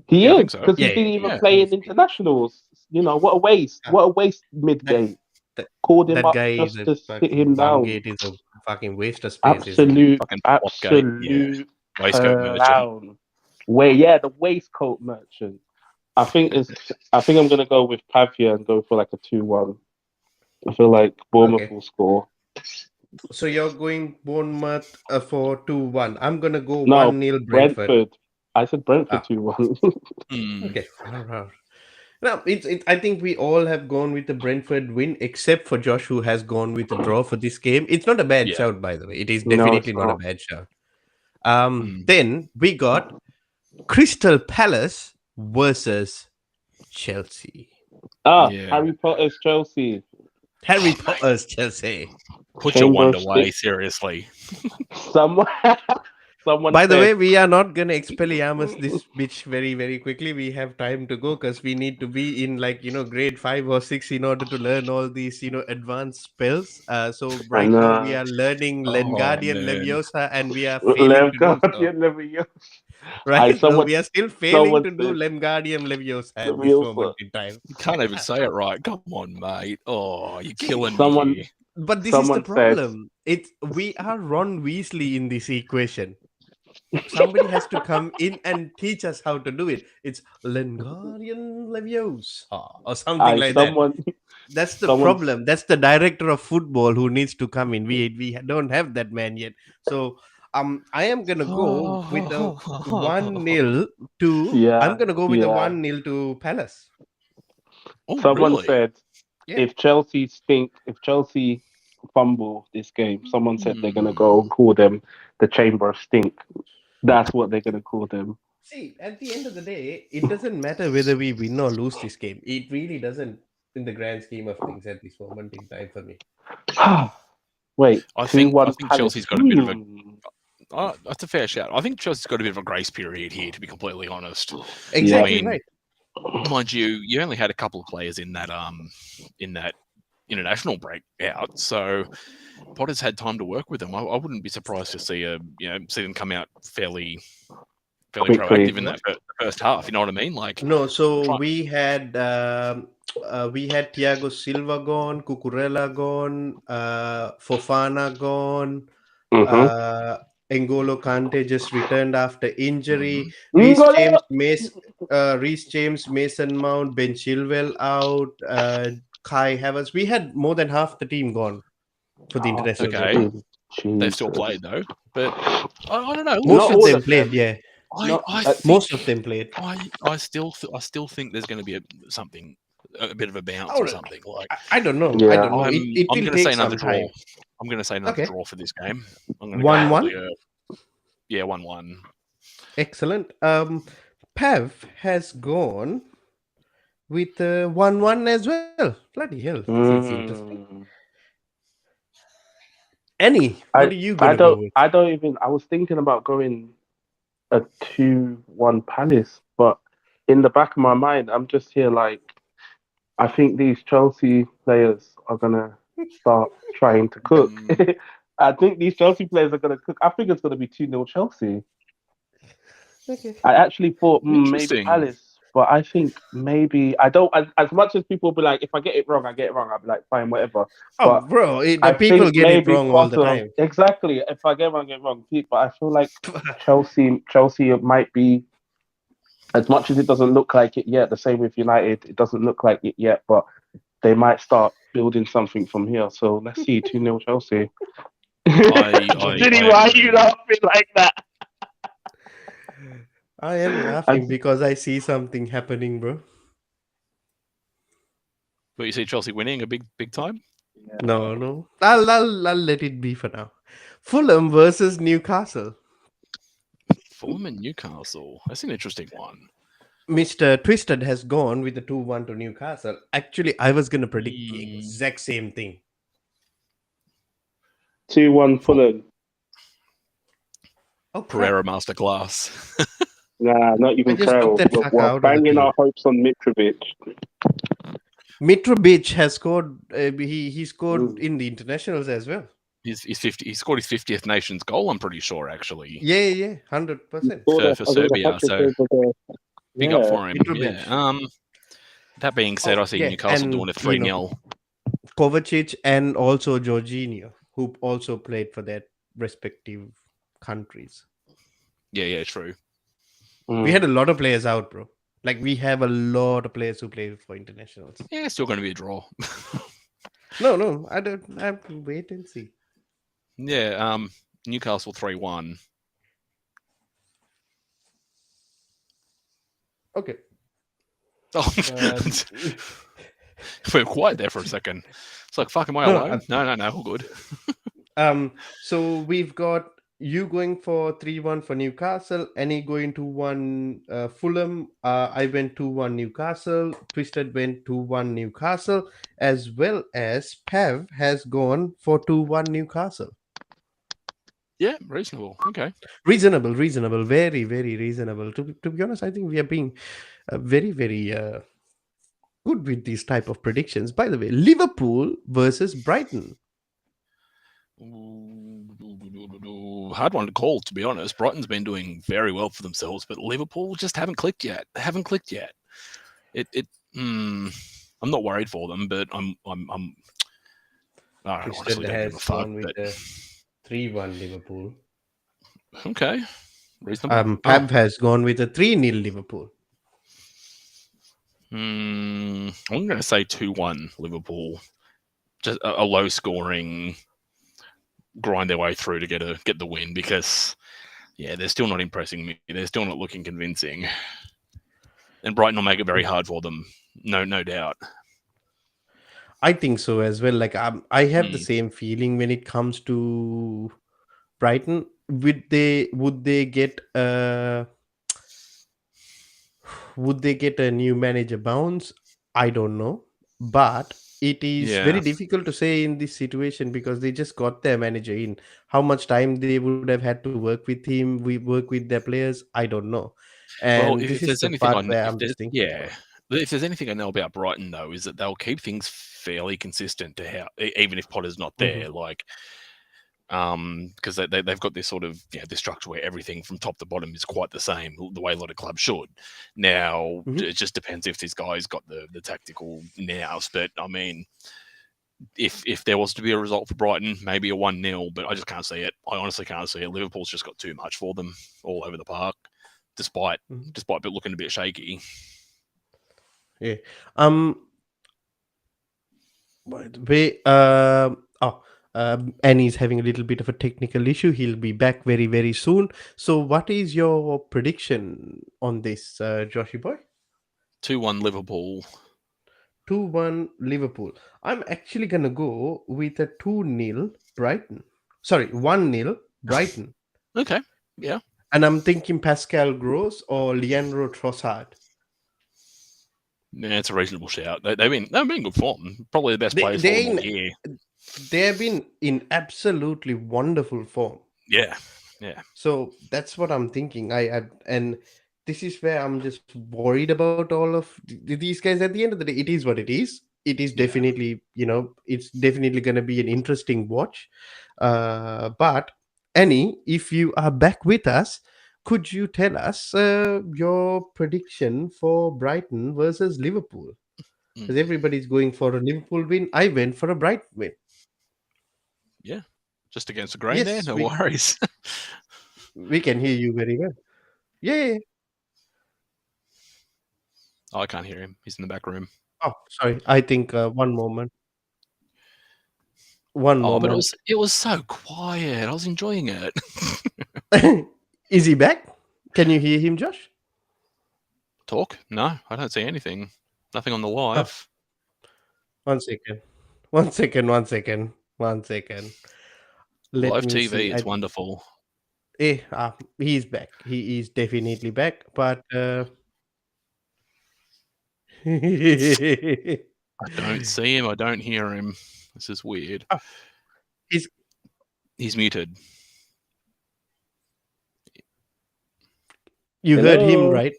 he Yeah, I is think so. because he Yeah, didn't even yeah. play in internationals. What a waste! What a waste mid game. That, Called him that up guy is just a to sit fucking him down. Bongate is a fucking waste of space, isn't he? Absolute Fucking Flopgate, yeah. Waistcoat merchant. clown. The waistcoat merchant. I think I'm gonna go with Pavia and go for like a 2-1. I feel like Bournemouth will score. So you're going Bournemouth for 2-1. I'm gonna go No, 1-0 Brentford. Brentford. I said Brentford 2-1. Okay. Now I think we all have gone with the Brentford win, except for Josh, who has gone with a draw for this game. It's not a bad Yeah. shout, by the way. It is No, definitely it's not a not. bad shout. Then we got Crystal Palace versus Chelsea. Yeah. Harry Potter's Chelsea. Harry Potter's Chelsea. Put your wand Chamber of away, Stick. seriously. Someone Someone By the said, way, we are not gonna expelliarmus this bitch very, very quickly. We have time to go because we need to be in grade 5 or 6 in order to learn all these advanced spells. So right and now we are learning Oh Lengardian man. Leviosa, and we are failing to do so. Guardian Leviosa. I Right? No, someone we are still failing someone to do said Lemgardium Leviosa at this Leviosa. moment in time. You can't even say it right. Come on, mate. Oh, you're See, killing me Someone here. but this is the someone said, problem. We are Ron Weasley in this equation. Somebody has to come in and teach us how to do it. It's Lengarian Leviosa or something I like that. someone That's the someone problem. That's the director of football who needs to come in. We don't have that man yet. So I am gonna go with a 1-0 to. I'm yeah gonna go with a yeah 1-0 to Palace. Oh, someone really? said Yeah. if Chelsea fumble this game, someone said they're gonna go Hmm. call them the Chamber of Stink. That's what they're gonna call them. See, at the end of the day, it doesn't matter whether we win or lose this game. It really doesn't in the grand scheme of things at this moment in time for me. Wait, I two think I one think Palace. Chelsea's got a bit of a. That's a fair shout. I think Chelsea's got a bit of a grace period here, to be completely honest. I Exactly mean, right. mind you only had a couple of players in that international breakout, so Potter's had time to work with them. I wouldn't be surprised to see them come out fairly Quickly. proactive in that first half. You know what I mean? Like, No, so try, we had Thiago Silva gone, Cucurella gone, Fofana gone, Mm-hmm. uh, N'Golo Kante just returned after injury. mhm. Reece James, Mason Mount, Ben Chilwell out, Kai Havertz. We had more than half the team gone for the international Okay, break. they've still Jesus. played though, but I don't know. Look, Most Not of all them of played, them. yeah. Not I Most think of them played. I still think there's going to be something, a bit of a bounce or Oh, something. Like, I don't know. I yeah. don't know. It I'm will going to say take another some draw. time. I'm going to say another Okay. draw for this game. I'm going to go 1-1. probably 1-1. Excellent. Pav has gone with 1-1 as well. Bloody hell. This is interesting. Mm. Annie, what I are you I gonna go don't with? I don't even. I was thinking about going a 2-1 Palace, but in the back of my mind, I'm just here like I think these Chelsea players are gonna start trying to cook. Mm, I think these Chelsea players are gonna cook. I think it's gonna be 2-0 Chelsea. Okay. I actually thought maybe interesting. Palace, but I think maybe I don't. As much as people be like, if I get it wrong, I get it wrong. I'll be like, fine, whatever. Oh, But bro, the I people think get it maybe wrong all the Potter time. exactly. If I get it wrong, I get it wrong. But I feel like Chelsea might be as much as it doesn't look like it yet. The same with United, it doesn't look like it yet, but they might start building something from here. So let's see, 2-0 Chelsea. Ginny, I why are you agree. laughing like that? I am laughing And because I see something happening, bro. But you see Chelsea winning a big time. No, no. I'll let it be for now. Fulham versus Newcastle. Fulham and Newcastle. That's an interesting one. Mr. Twisted has gone with the 2-1 to Newcastle. Actually, I was gonna predict the Mm, exact same thing. 2-1 Fulham. Fulham. Oh crap. Pereira masterclass. Nah, not I even just took Carroll. that fucker We're out of the banging team. our hopes on Mitrovic. Mitrovic has scored. He scored Mm. in the internationals as well. He's 50. He scored his 50th nations goal. I'm pretty sure, actually, Yeah, 100%. for I think the Serbia. hat-trick So over there. big up Yeah. for him. Mitrovic. Yeah. That being said, Oh I see yeah, Newcastle doing and a 3-0. Kovacic and also Jorginho, who also played for their respective countries. Yeah, true. We had a lot of players out, bro. Like we have a lot of players who play for internationals. Yeah, it's still going to be a draw. No, I don't. I have to wait and see. Yeah. Newcastle 3-1. Okay. Oh, we were quiet there for a second. It's like, fuck, am I alone? No, all good. So we've got you going for 3-1 for Newcastle, Annie going 2-1 Fulham. I went 2-1 Newcastle. Twisted went 2-1 Newcastle, as well as Pav has gone for 2-1 Newcastle. Yeah, reasonable. Okay. Reasonable, very, very reasonable. To be honest, I think we are being very, very good with these type of predictions. By the way, Liverpool versus Brighton. Hard one to call, to be honest. Brighton's been doing very well for themselves, but Liverpool just haven't clicked yet. I'm not worried for them, but I Twisted honestly don't give a has fuck. gone with But a 3-1 Liverpool. okay, reasonable. Pav has gone with a 3-0 Liverpool. I'm going to say 2-1 Liverpool. Just a low scoring, grind their way through to get the win, because they're still not impressing me. They're still not looking convincing, and Brighton will make it very hard for them. No doubt. I think so as well. Like I have the same feeling when it comes to Brighton. Would they get a new manager bounce? I don't know, but it is very difficult to say in this situation because they just got their manager in. How much time they would have had to work with him, we work with their players, I don't know. And Well, this if is there's the anything part on, where if I'm there's just thinking about. if there's anything I know about Brighton, though, is that they'll keep things fairly consistent to how, even if Potter's not there, like, because they've got this sort of this structure where everything from top to bottom is quite the same, the way a lot of clubs should. Now it just depends if this guy's got the tactical nous. But I mean, if there was to be a result for Brighton, maybe a 1-0, but I just can't see it. I honestly can't see it. Liverpool's just got too much for them all over the park, despite looking a bit shaky. Yeah. By the way, Annie's having a little bit of a technical issue. He'll be back very, very soon. So, what is your prediction on this, Joshy boy? 2-1 Liverpool. 2-1 Liverpool. I'm actually gonna go with a 2-0 Brighton. Sorry, 1-0 Brighton. Okay, yeah. And I'm thinking Pascal Gross or Leandro Trossard. Yeah, it's a reasonable shout. They've been in good form. Probably the best players for them all year. They have been in absolutely wonderful form. Yeah. So that's what I'm thinking. And this is where I'm just worried about all of these guys. At the end of the day, it is what it is. It is definitely, it's definitely going to be an interesting watch. But Annie, if you are back with us, could you tell us your prediction for Brighton versus Liverpool? Because everybody's going for a Liverpool win. I went for a Brighton win. Yeah, just against the grain there. No worries. We can hear you very well. Yeah. Oh, I can't hear him. He's in the back room. Oh, sorry. I think one moment. But it was so quiet. I was enjoying it. Is he back? Can you hear him, Josh? Talk? No, I don't see anything. Nothing on the live. Oh. One second. Live TV, it's wonderful. He's back. He is definitely back. But I don't see him. I don't hear him. This is weird. Oh, he's muted. You heard him, right?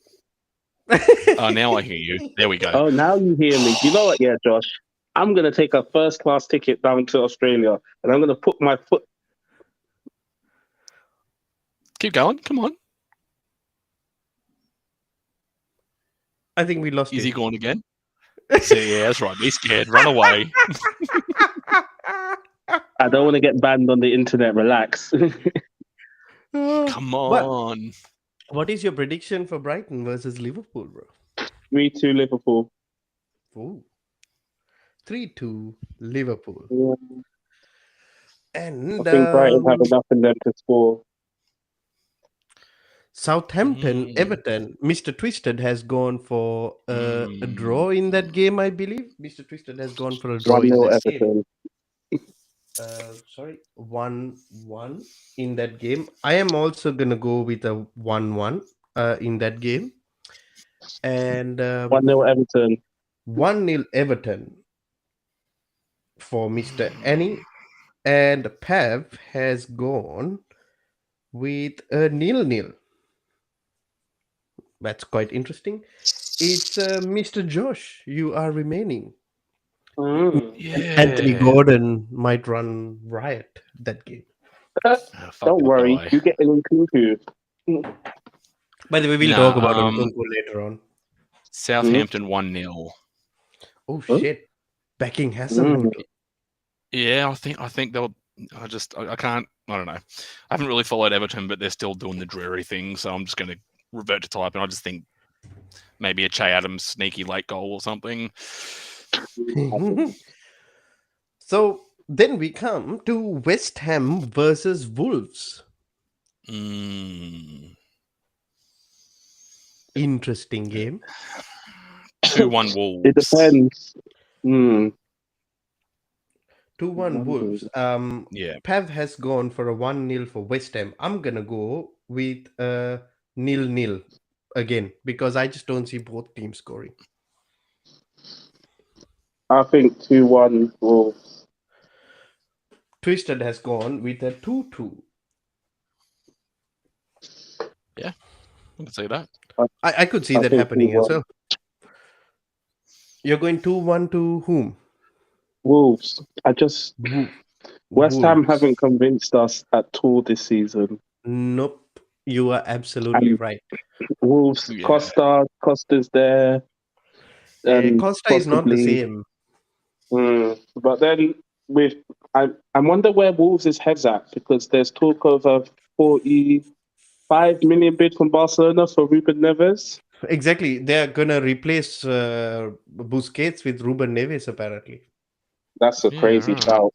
Oh, now I hear you. There we go. Oh, now you hear me. You know what? Yeah, Josh. I'm going to take a first-class ticket down to Australia, and I'm going to put my foot... Keep going. Come on. I think we lost him. Is he gone again? See, yeah, that's right. Be scared. Run away. I don't want to get banned on the internet. Relax. Come on. What is your prediction for Brighton versus Liverpool, bro? 3-2 Liverpool. Ooh. 3-2 Liverpool. Yeah. And I think Brighton have enough in them to score. Southampton, Everton. Mr. Twisted has gone for a draw in that game, I believe. Mr. Twisted has gone for a draw in that Everton. game. 1-1 in that game. I am also going to go with a 1-1 in that game. And 1-0 Everton. 1-0 Everton for Mr. Annie. And Pav has gone with a 0-0. That's quite interesting. It's Mr. Josh. You are remaining. Mm. Anthony Yeah. Gordon might run riot that game. Oh, fuck Don't that worry, guy. you get an Nkunku. By the way, we'll talk about Nah, Nkunku later on. Southampton 1-0. Oh Huh? shit! Backing Hasselhout. Mm. Yeah, I think they'll. I can't. I don't know. I haven't really followed Everton, but they're still doing the dreary thing. So I'm just going to revert to type, and I just think maybe a Che Adams sneaky late goal or something. So then we come to West Ham versus Wolves. Interesting game. 2-1 It Wolves. depends. Mm. 2-1 Wolves. Yeah. Pav has gone for a 1-0 for West Ham. I'm gonna go with a 0-0 again because I just don't see both teams scoring. I think 2-1 Wolves. Twisted has gone with a 2-2. Yeah, I can see that. I could see I that think happening as 2-1 well. You're going 2-1 to whom? Wolves. West Ham Wolves. haven't convinced us at all this season. Nope. You are absolutely And right. Wolves, Yeah. Costa's there. Costa is not the possibly. same. But then I wonder where Wolves' head's at because there's talk of a 45 million bid from Barcelona for Ruben Neves. Exactly. They're gonna replace Busquets with Ruben Neves apparently. That's a crazy right. shout.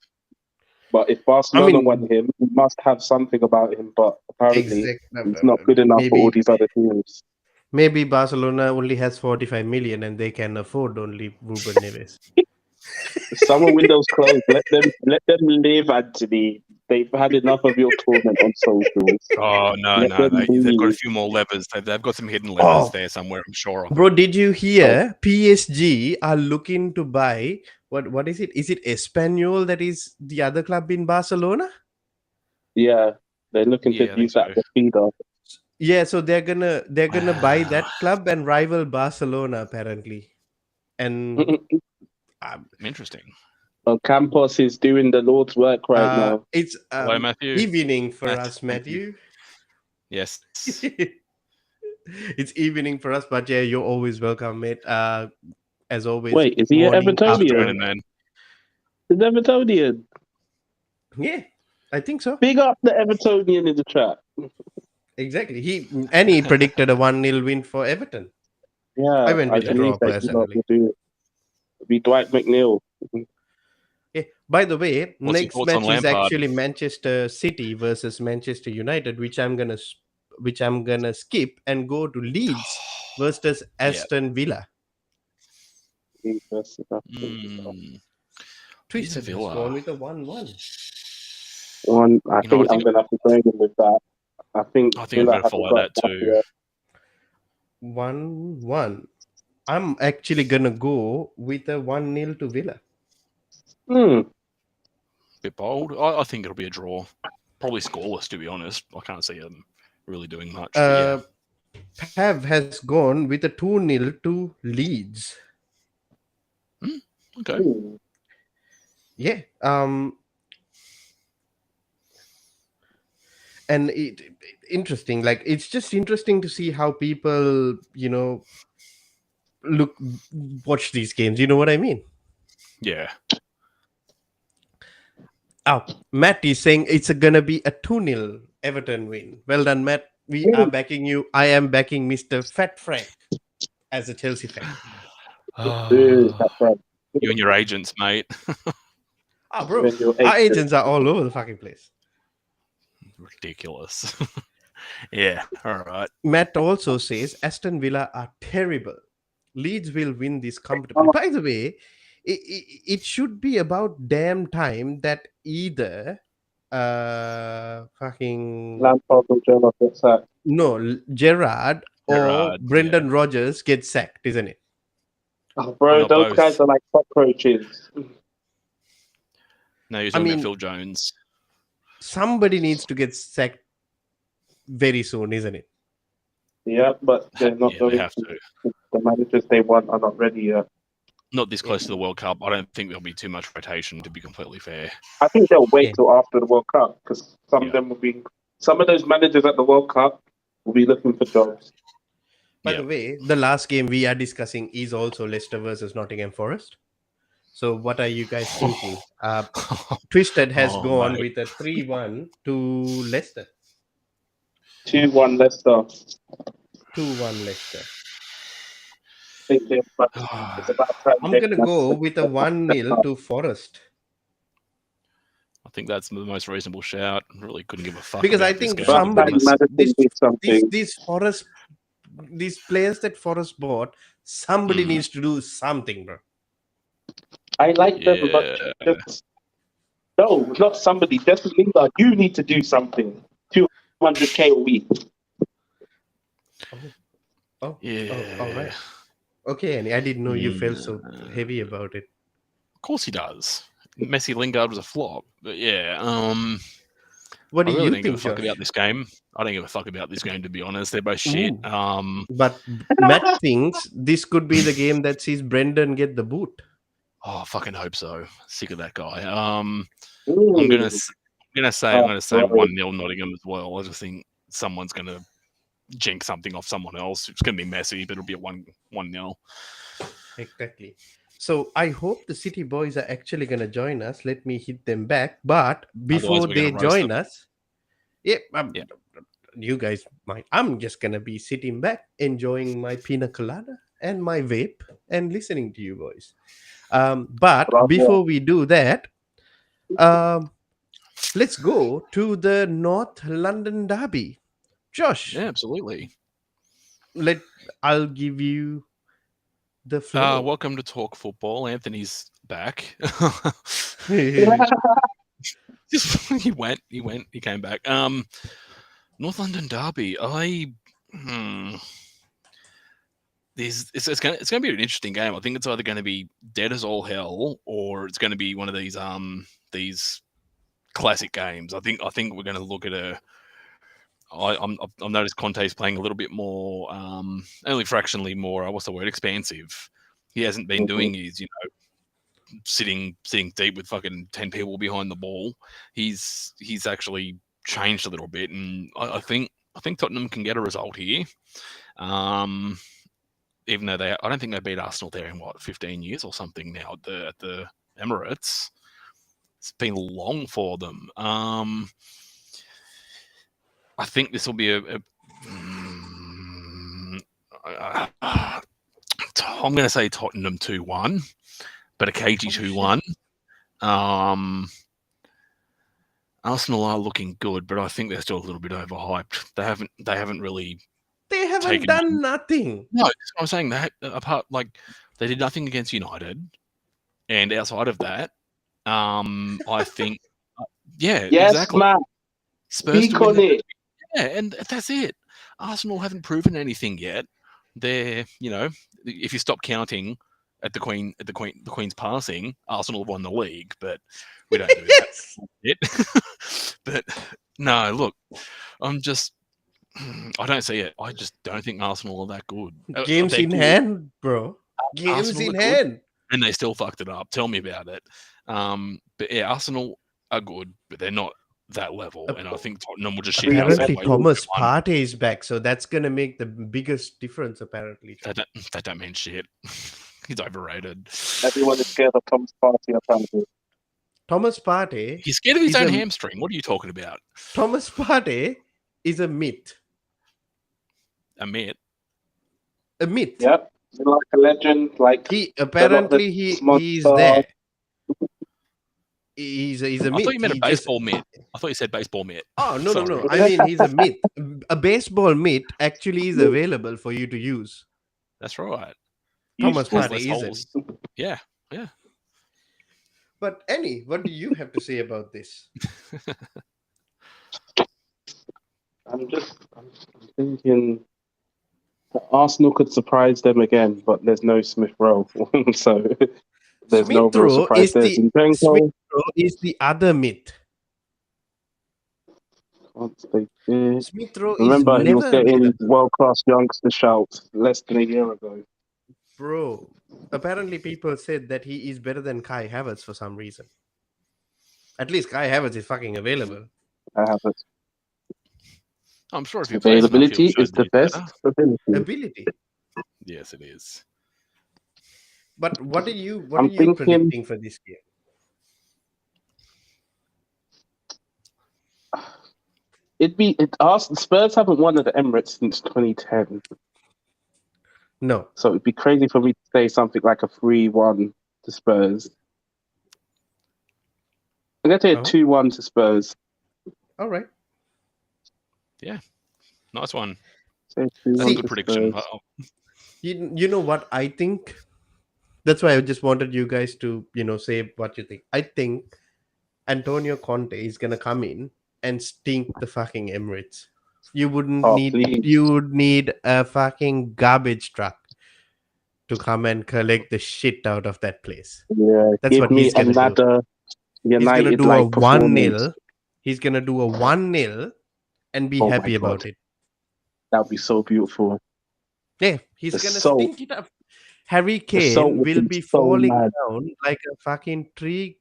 But if Barcelona want him, he must have something about him. But apparently, he's not good enough for all these other teams. Maybe Barcelona only has 45 million and they can afford only Ruben Neves. Summer window's closed. Let them live, Anthony. They've had enough of your torment on socials. Oh no, they've got a few more levers. They've got some hidden levers there somewhere. I'm sure of. Bro, did you hear PSG are looking to buy what is it? Is it Espanyol that is the other club in Barcelona? Yeah, they're looking to use that for feeder. Yeah, so they're gonna buy that club and rival Barcelona apparently. And interesting. Well, Campos is doing the Lord's work right now. It's Hello, Matthew. evening for us, Matthew. Yes. It's evening for us, but yeah, you're always welcome, mate. As always. Wait, is he an Evertonian? Is Evertonian? Yeah, I think so. Big up the Evertonian in the chat. Exactly. He predicted a 1-0 win for Everton. Yeah, I went with a draw personally. Be Dwight McNeil. Yeah. By the way, What's next match is actually Manchester City versus Manchester United, which I'm gonna skip and go to Leeds versus Aston Villa. Twisted Villa. Gone with a 1-1. I think I'm gonna have to go in with that. I think I'm gonna follow that too. 1-1. I'm actually gonna go with a 1-0 to Villa. Bit bold. I think it'll be a draw. Probably scoreless, to be honest. I can't see them really doing much. Pav has gone with a 2-0 to Leeds. Okay. Yeah. And interesting. Like, it's just interesting to see how people, watch these games. You know what I mean? Yeah. Oh, Matt is saying it's gonna be a 2-0 Everton win. Well done, Matt. We are backing you. I am backing Mr. Fat Frank as a Chelsea fan. You and your agents, mate. Bro, our agents are all over the fucking place. Ridiculous. Yeah, all right. Matt also says Aston Villa are terrible. Leeds will win this comfortably. By the way, it should be about damn time that either Lampard or Gerrard gets sacked. No, Gerrard or Brendan Rodgers gets sacked, isn't it? Oh, bro, those guys are like cockroaches. No, you're talking about Phil Jones. Somebody needs to get sacked very soon, isn't it? Yeah, but they're not Yeah, going they have to. to. The managers they want are not ready yet. Not this close to the World Cup. I don't think there'll be too much rotation, to be completely fair. I think they'll wait Yeah. till after the World Cup because some of Yeah. them will be. Some of those managers at the World Cup will be looking for jobs. By Yeah. the way, the last game we are discussing is also Leicester versus Nottingham Forest. So, what are you guys thinking? Twisted has Oh, gone mate. with a 3-1 to Leicester. 2-1 Leicester. 2-1 Leicester. I think it's about time. I'm going to go with a 1-0 to Forest. I think that's the most reasonable shout. Really couldn't give a fuck Because I about this think game. About somebody, time Madison this, did something. this Forest, these players that Forest bought, somebody needs to do something, bro. I like them, but just no, not somebody. Just Lingard, you need to do something. 200k a week. Oh, Yeah. all right. Okay, Annie, I didn't know you felt so Yeah. heavy about it. Of course he does. Messi Lingard was a flop, but yeah. What do I really you don't give a think, fuck Josh? about this game. I don't give a fuck about this game, to be honest. They're both shit. Ooh. But Matt thinks this could be the game that sees Brendan get the boot. Oh, I fucking hope so. Sick of that guy. I'm gonna say 1-0 Nottingham as well. I just think someone's gonna jinx something off someone else. It's gonna be messy, but it'll be a 1-0. Exactly. So I hope the City boys are actually going to join us. Let me hit them back. But before Otherwise, we're they gonna roast join them. us, you guys might. I'm just going to be sitting back, enjoying my pina colada and my vape and listening to you boys. But before we do that, let's go to the North London derby. Josh, Yeah, absolutely. I'll give you the floor. Welcome to Talk Football. Anthony's back. He came back. North London derby. It's gonna be an interesting game. I think it's either going to be dead as all hell, or it's going to be one of these classic games. I think we're going to look at I've noticed Conte's playing a little bit more, only fractionally more. What's the word? Expansive. He hasn't been doing his, sitting deep with fucking 10 people behind the ball. He's actually changed a little bit, and I think Tottenham can get a result here. Even though I don't think they beat Arsenal there in 15 years or something now at the Emirates. It's been long for them. I think this will be I'm going to say Tottenham 2-1, but a cagey 2-1. Arsenal are looking good, but I think they're still a little bit overhyped. They haven't really. They haven't done nothing. No, I'm saying that apart, they did nothing against United, and outside of that, I think, yes, exactly. Man. Spurs Speak on it. Yeah, and that's it. Arsenal haven't proven anything yet. They're, if you stop counting at the Queen's passing, Arsenal have won the league, but we don't do that. But no, look, I don't see it. I just don't think Arsenal are that good. Games in hand, bro. Games Arsenal in hand. And they still fucked it up. Tell me about it. But yeah, Arsenal are good, but they're not that level. And I think Tottenham will just shit out. Apparently, Thomas Partey is back, so that's going to make the biggest difference, apparently. That don't mean shit. He's overrated. Everyone is scared of Thomas Partey, apparently. Thomas Partey. He's scared of his own hamstring. What are you talking about? Thomas Partey is a myth. A myth? Yep. Like a legend. Like he's there. He's a myth. I thought you meant a baseball myth. I thought you said baseball myth. Oh, no. I mean, he's a myth. A baseball myth actually is available for you to use. That's right. Thomas Partey isn't. Yeah. But Annie, what do you have to say about this? I'm thinking Arsenal could surprise them again, but there's no Smith Rowe, so there's no real surprise there. Smith Rowe is the other myth. Can't stay fit. Smith Rowe is Remember, he was never getting available. world-class youngster shouts less than a year ago. Bro, apparently people said that he is better than Kai Havertz for some reason. At least Kai Havertz is fucking available. I have it. I'm sure if he plays enough, he'll Availability show is the he's best better. ability. Ability. Yes, it is. But what are you I'm thinking predicting for this game? Spurs haven't won at the Emirates since 2010. No. So it'd be crazy for me to say something like a 3-1 to Spurs. I'm going to say a 2-1 to Spurs. All right. Nice one. Say 2-1 That's a to good prediction. Spurs. You know what I think? That's why I just wanted you guys to, say what you think. I think Antonio Conte is gonna come in and stink the fucking Emirates. You would need a fucking garbage truck to come and collect the shit out of that place. Yeah, That's what he's gonna do. He's gonna do a 1-0. He's gonna do a 1-0 and be happy about it. That would be so beautiful. Yeah, he's gonna stink it up. Harry Kane will be falling down like a fucking tree,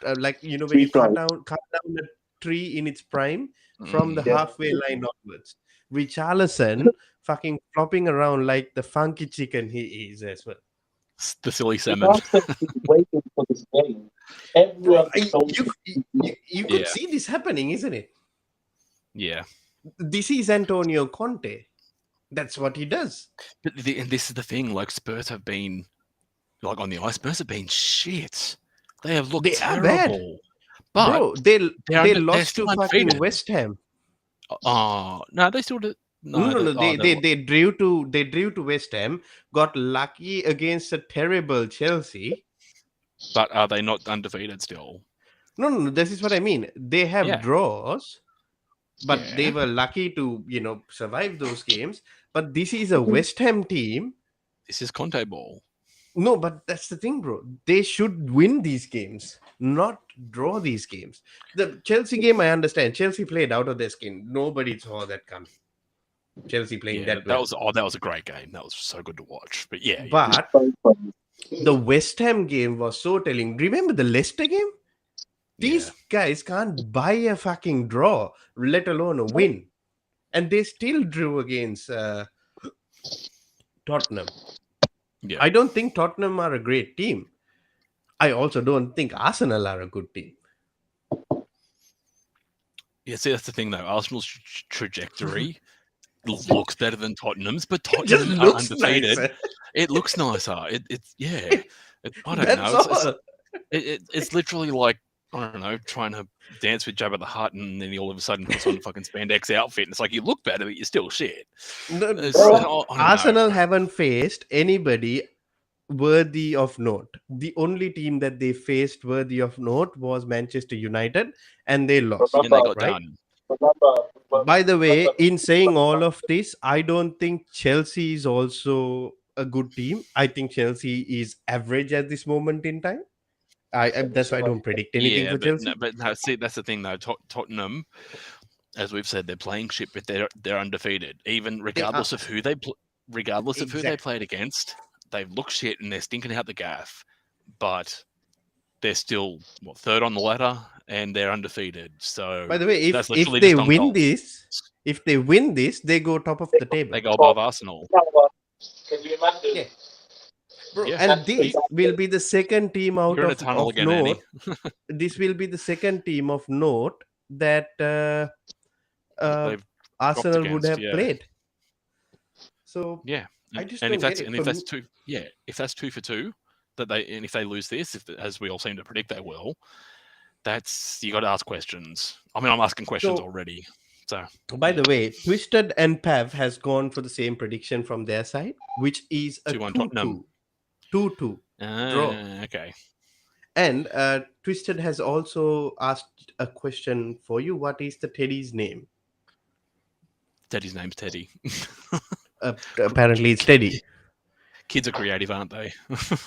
when you cut down a tree in its prime from the halfway line onwards. Richarlison fucking flopping around like the funky chicken he is as well. The silly salmon. Waiting for this game. You could see this happening, isn't it? Yeah. This is Antonio Conte. That's what he does. But and this is the thing. Like Spurs have been, like on the ice. Spurs have been shit. They have looked terrible. But bro, they lost to fucking West Ham. Oh no, they still did. No. They drew to West Ham. Got lucky against a terrible Chelsea. But are they not undefeated still? No. This is what I mean. They have draws, but they were lucky to survive those games. But this is a West Ham team. This is Conte ball. No, but that's the thing, bro. They should win these games, not draw these games. The Chelsea game, I understand. Chelsea played out of their skin. Nobody saw that coming. Chelsea playing that well. That was a great game. That was so good to watch. But But the West Ham game was so telling. Remember the Leicester game? These guys can't buy a fucking draw, let alone a win. And they still drew against Tottenham. Yeah. I don't think Tottenham are a great team. I also don't think Arsenal are a good team. Yeah, see, that's the thing, though. Arsenal's trajectory looks better than Tottenham's, but Tottenham are undefeated. Nicer. It looks nicer. I don't know. It's literally like, I don't know, trying to dance with Jabba the Hutt, and then he all of a sudden puts on a fucking spandex outfit, and it's like, you look better, but you're still shit. Arsenal haven't faced anybody worthy of note. The only team that they faced worthy of note was Manchester United, and they lost. And they got done. By the way, in saying all of this, I don't think Chelsea is also a good team. I think Chelsea is average at this moment in time. That's why I don't predict anything for Chelsea. No, see, that's the thing though. Tottenham, as we've said, they're playing shit, but they're undefeated. Even regardless of who they who they played against, they look shit and they're stinking out the gaff. But they're still third on the ladder and they're undefeated. So by the way, if they win this, they go top of the table. They go above Arsenal. Can you imagine? Yeah. Bro, and this will be the second team out of note. This will be the second team of note that Arsenal would have played. So if that's 2 for 2, if they lose this, as we all seem to predict they will, you got to ask questions. I mean, I'm asking questions already. So, by the way, Twisted and Pav has gone for the same prediction from their side, which is a 2-2. 2-2 draw. Okay. And Twisted has also asked a question for you. What is the Teddy's name? Teddy's name's Teddy. Apparently it's Teddy. Kids are creative, aren't they?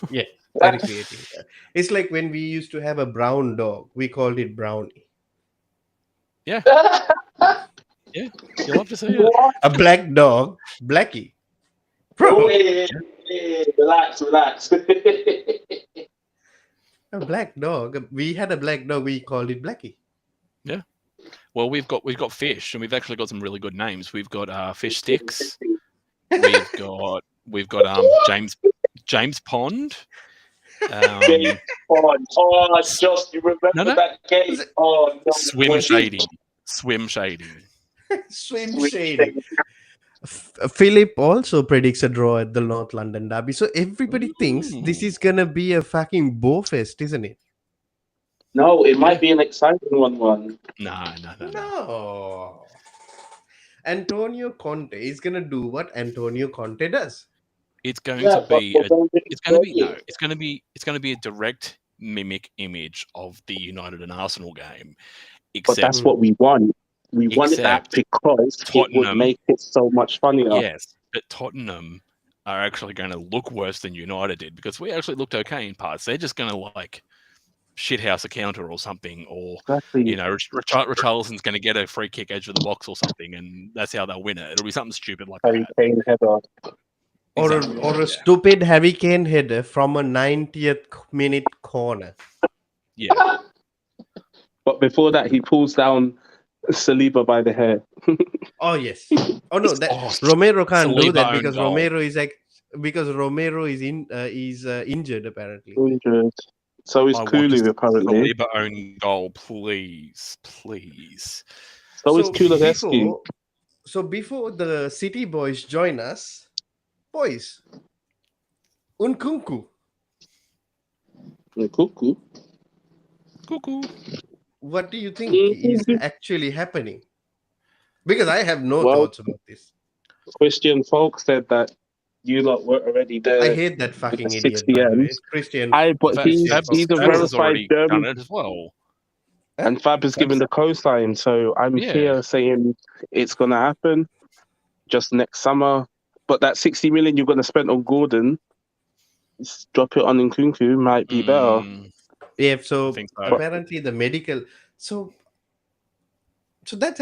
Yeah, very creative. It's like when we used to have a brown dog. We called it Brownie. Yeah. Yeah, you love to see it. What? A black dog, Blackie. Oh, Bro, relax. a black dog. We had a black dog. We called it Blackie. Well, we've got fish, and we've actually got some really good names. We've got fish sticks. We've got James Pond. James Bond. Oh, just you remember No. that game? Oh no. Swim Shady. Swim Shady. Swim Shady. Philip also predicts a draw at the North London derby. So everybody thinks this is gonna be a fucking bow fest, isn't it? No, it might be an exciting one. No. No. Antonio Conte is gonna do what Antonio Conte does. It's going Yeah, to but be we're going to it's going to be enjoy no. it. It's going to be a direct mimic image of the United and Arsenal game, But except that's what we want. We wanted that Except because it would Tottenham. make it so much funnier. yes, but Tottenham are actually going to look worse than United did because we actually looked okay in parts. They're just going to like shithouse a counter or something, or Exactly. you know, Richarlison's going to get a free kick edge of the box or something, and that's how they'll win it. It'll be something stupid like Harry that. Kane header. Exactly, Or a yeah. stupid Harry Kane header from a 90th minute corner. Yeah. But before that, he pulls down Saliba by the hair. Oh yes. Oh no, that Oh, Romero can't do Saliba that own because goal. Romero is injured apparently. Injured. So is I want Kulu to apparently. Saliba own goal, please. So is Kulusevski. Before the City boys join us, boys, Unkunku, Cuckoo. Cuckoo. what do you think is actually happening? Because I have no Well, thoughts about this. Christian Folk said that you lot were already there. I hate that fucking at idiot. 6 By the p.m. way. It's Christian. But he's a Fabs has verified already done German, it as well. and Fab has given the cosign. So I'm Yeah. here saying it's going to happen just next summer. But that 60 million you're going to spend on Gordon, just drop it on Nkunku might be better. Yeah, I so think so. apparently the medical. So that's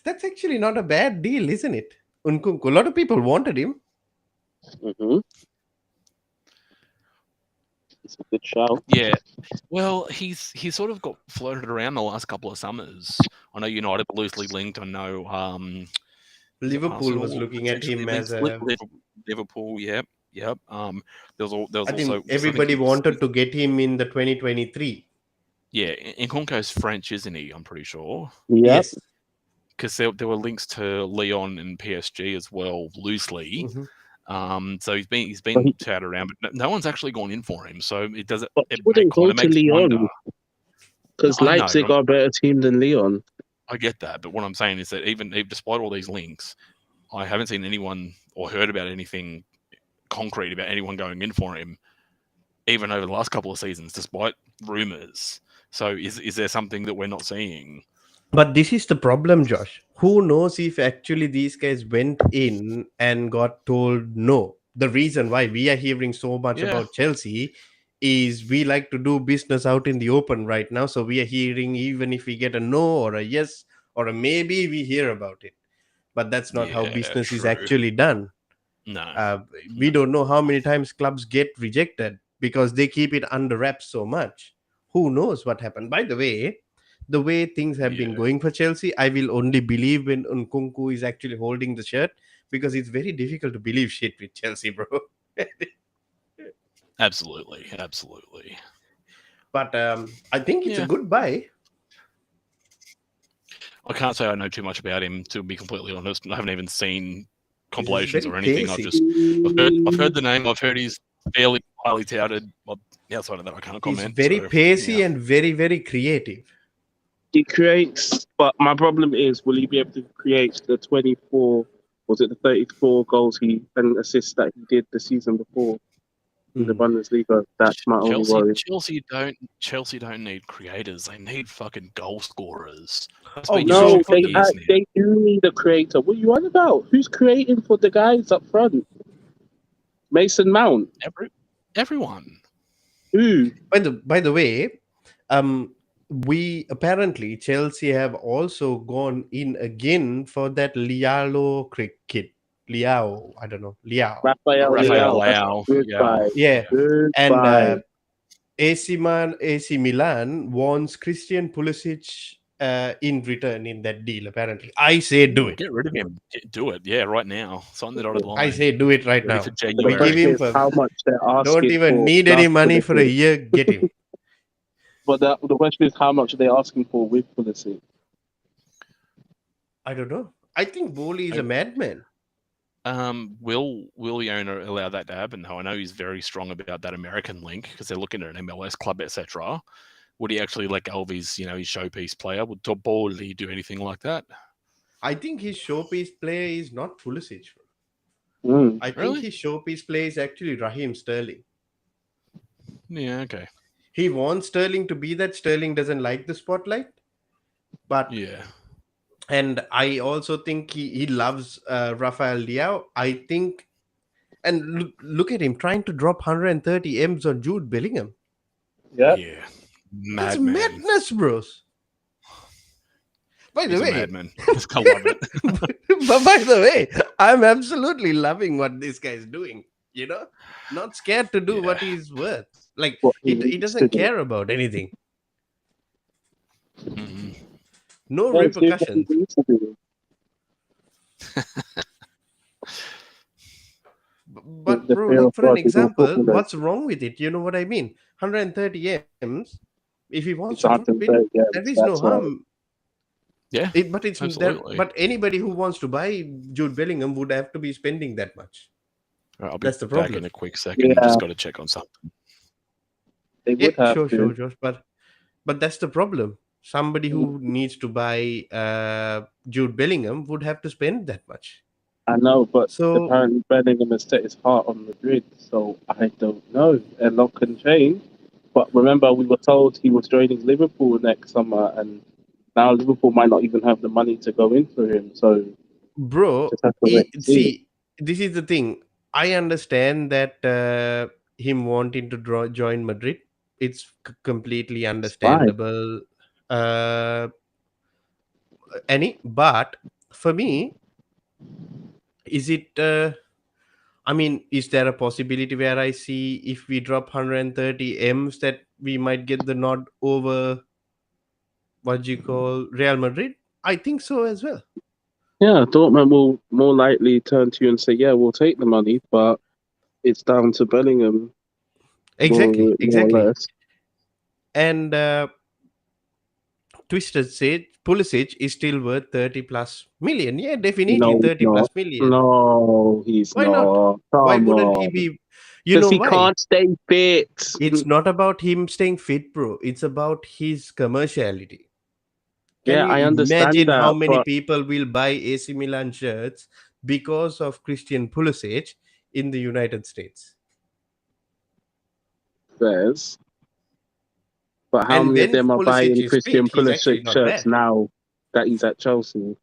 that's actually not a bad deal, isn't it? Unkunku. A lot of people wanted him. Mm-hmm. It's a good shout. Yeah. Well, he's sort of got floated around the last couple of summers. I know United were loosely linked. I know Liverpool was Arsenal looking at him potentially as linked. a. Liverpool, yep. There was I think also everybody wanted to get him in the 2023. Yeah, Nkunku's French, isn't he? I'm pretty sure. Yep. Yes. Because there were links to Leon and PSG as well, loosely. Mm-hmm. So he's been touted around, but no one's actually gone in for him. So it doesn't. But It wouldn't go kind of to makes you Lyon wonder. because I know, Leipzig but- are a better team than Lyon. I get that, but what I'm saying is that even despite all these links, I haven't seen anyone or heard about anything concrete about anyone going in for him, even over the last couple of seasons, despite rumors. So is there something that we're not seeing? But this is the problem, Josh. Who knows if actually these guys went in and got told no? The reason why we are hearing so much Yeah. about Chelsea is we like to do business out in the open right now. So we are hearing even if we get a no or a yes or a maybe, we hear about it. But that's not how Yeah, business is true. actually done. No. We don't know how many times clubs get rejected because they keep it under wraps so much. Who knows what happened? By the way things have been Yeah. going for Chelsea, I will only believe when Nkunku is actually holding the shirt because it's very difficult to believe shit with Chelsea, bro. Absolutely. But I think it's a good buy. I can't say I know too much about him, to be completely honest. I haven't even seen compilations very or anything. pacey. I've heard the name. I've heard he's fairly highly touted. Well, outside of that, I can't He's comment. very so, pacey yeah. and very, very creative. He creates, but my problem is, will he be able to create the 24? Was it the 34 goals and assists that he did the season before in the Bundesliga? That's my only worry. Chelsea don't need creators. They need fucking goal scorers. That's Oh, been No, your issue for years now. they do need a creator. What are you on about? Who's creating for the guys up front? Mason Mount. Everyone. Who? By the way, we apparently Chelsea have also gone in again for that Lialo cricket. Liao, I don't know, Liao Raphael or Rafael Liao. Leao. Leao. Yeah. Goodbye. Yeah, and Goodbye. AC Milan wants Christian Pulisic in return in that deal. Apparently, I say do Ooh, it. get rid of him. Do it. Yeah, right now. Sign the dotted I line. say do it right Ready for now. But the We give question January. him is for. how much they're Don't asking even for need any plus money for a Pulisic. year. Get him. But the question is how much are they asking for with Pulisic? I don't know. I think Bowley is I- a madman. Will the owner allow that to happen? Though I know he's very strong about that American link because they're looking at an MLS club, etc. Would he actually let go of his, his showpiece player? Would Tobolli do anything like that? I think his showpiece play is not Pulisic. Mm. I think Really? his showpiece play is actually Raheem Sterling. Yeah. Okay. He wants Sterling to be that. Sterling doesn't like the spotlight, but Yeah. and I also think he loves Rafael Leao. I think, and look at him trying to drop 130 M's on Jude Bellingham. Yeah. Yeah. That's Madman. madness, bros. By the He's a way, madman. I love it. but by the way, I'm absolutely loving what this guy is doing. Not scared to do Yeah. what he's worth. Like What he he doesn't stood in. care about anything. Mhm. No Yeah, he's doing what he repercussions. needs to do. But The bro, fear like of for an God is all example, footballers. what's wrong with it? You know what I mean? 130 M's. If he wants It's to drop it, 130 there games. is no That's why. harm. Yeah. But it's there. Absolutely. But anybody who wants to buy Jude Bellingham would have to be spending that much. All right, I'll be That's the back problem. in a quick second. Yeah, Just got to check on something. they Yeah, would have sure, to. Josh. But that's the problem. Somebody who needs to buy Jude Bellingham would have to spend that much. I know, but So, apparently Bellingham has set his heart on Madrid, so I don't know. A lot can change. But remember, we were told he was joining Liverpool next summer, and now Liverpool might not even have the money to go in for him. So bro, just have to wait and see. see, this is the thing. I understand that him wanting to join Madrid. It's completely It's fine. understandable, Annie. But for me, is it? I mean, is there a possibility where I see if we drop 130 M's that we might get the nod over what you call Real Madrid? I think so as well. Yeah, Dortmund will more likely turn to you and say, "Yeah, we'll take the money," but it's down to Bellingham, more or Exactly. less. And Twisted said Pulisic is still worth 30 plus million. Yeah, definitely No, he's 30 not. plus million. No, he's Why not? not. Why Come wouldn't he on, be? You because know he why? can't stay fit. It's not about him staying fit, bro. It's about his commerciality. Can Yeah, you I understand imagine how that, many but people will buy AC Milan shirts because of Christian Pulisic in the United States? there's. But how And many of when them are Pulisic buying is fit, Christian he's actually Pulisic not shirts bad. now that he's at Chelsea?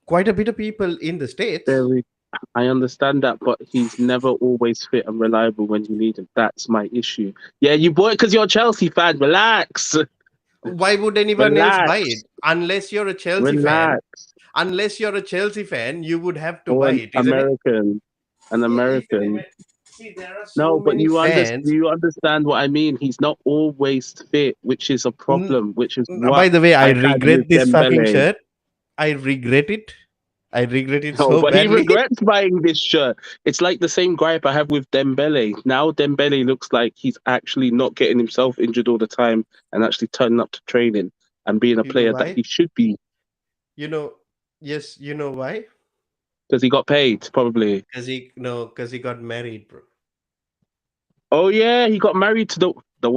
Quite a bit of people in the States. Very, I understand that, but he's never always fit and reliable when you need him. That's my issue. Yeah, you bought it because you're a Chelsea fan. Relax, Why would anyone else buy it? relax, Unless you're a Chelsea fan. relax. Unless you're a Chelsea fan, you would have to Or buy an it, isn't it? American, an Yeah, you can American. imagine. See, there are so No, but many fans. you understand what I mean. He's not always fit, which is a N- problem. Which is what By the way, I I had with regret this fucking Dembele. shirt. I regret it. I regret it No, so but he badly. regrets buying this shirt. It's like the same gripe I have with Dembele. Now Dembele looks like he's actually not getting himself injured all the time and actually turning up to training and being a You know player that why? he should be You know, yes, you know why? because he got paid, probably. Because he got married, bro. Oh yeah, he got married to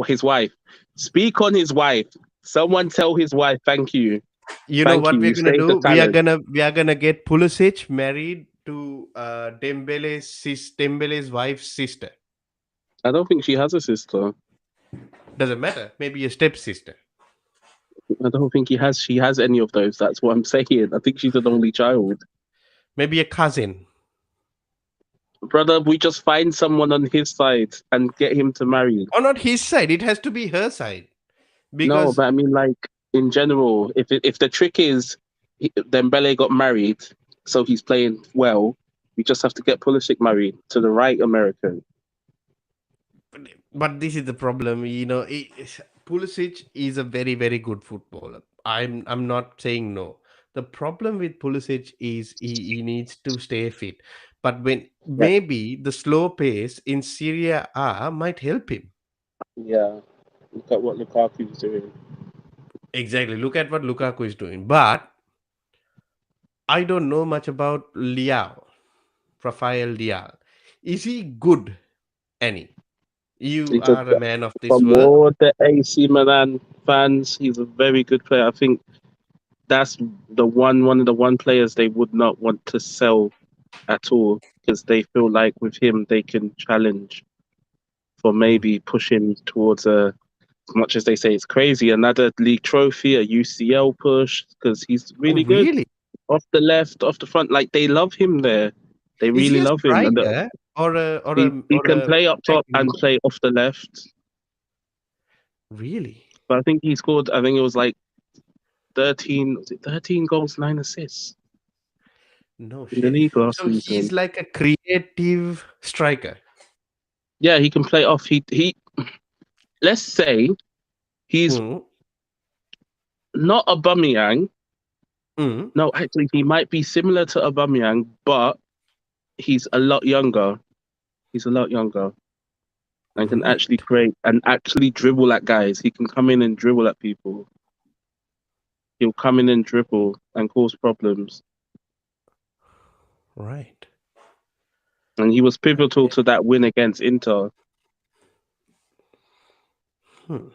his wife. Speak on his wife. Someone tell his wife, thank you. You know Thank what you. we're You gonna saved the do? We are talent. gonna get Pulisic married to Dembele's wife's sister. I don't think she has a sister. Doesn't matter. Maybe a stepsister. I don't think she has any of those. That's what I'm saying. I think she's an only child. Maybe a cousin. Brother, we just find someone on his side and get him to marry. Or not his side. It has to be her side. No, Because but I mean, like, in general, if the trick is Dembele got married, so he's playing well, we just have to get Pulisic married to the right American. But this is the problem, Pulisic is a very, very good footballer. I'm not saying no. The problem with Pulisic is he needs to stay fit. But when Yeah, maybe the slow pace in Syria A might help him. yeah. Look at what Lukaku's doing. Exactly. Look at what Lukaku is doing. But I don't know much about Liao, Rafael Liao. Is he good, Annie? You He's a, are a man of this from world. all the AC Milan fans, he's a very good player. I think that's one of the one players they would not want to sell at all because they feel like with him they can challenge for Mm. maybe push him towards as much as they say it's crazy, another league trophy, a UCL push because he's Oh, really good really? off the left, off the front. Like they love him there. They Is he really a love him, and striker or he can a play up top attacking and mid? play off the left. Really? But I think he scored. I think it was like 13. Was it 13 goals, 9 assists No in the shit. league last So season? he's like a creative striker. Yeah, he can play off. He. Let's say he's Mm. not Aubameyang. Mm. No, actually, he might be similar to Aubameyang, but he's a lot younger. He's a lot younger and can actually Right. create and actually dribble at guys. He can come in and dribble at people. He'll come in and dribble and cause problems. Right. And he was pivotal Okay. to that win against Inter. Hmm.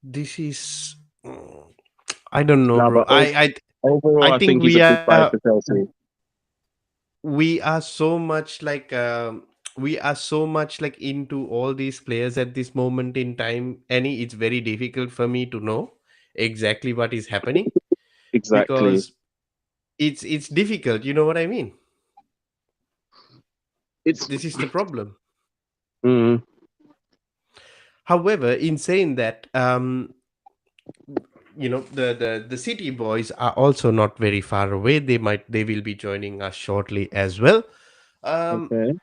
This is. I don't know, No, bro. but overall, I I think think he's a good buy for Chelsea. we are so much like we are so much like into all these players at this moment in time, Annie. It's very difficult for me to know exactly what is happening Exactly. because it's difficult, you know what I mean. It's This is the problem. mm, However, in saying that, the city boys are also not very far away. They will be joining us shortly as well. um okay.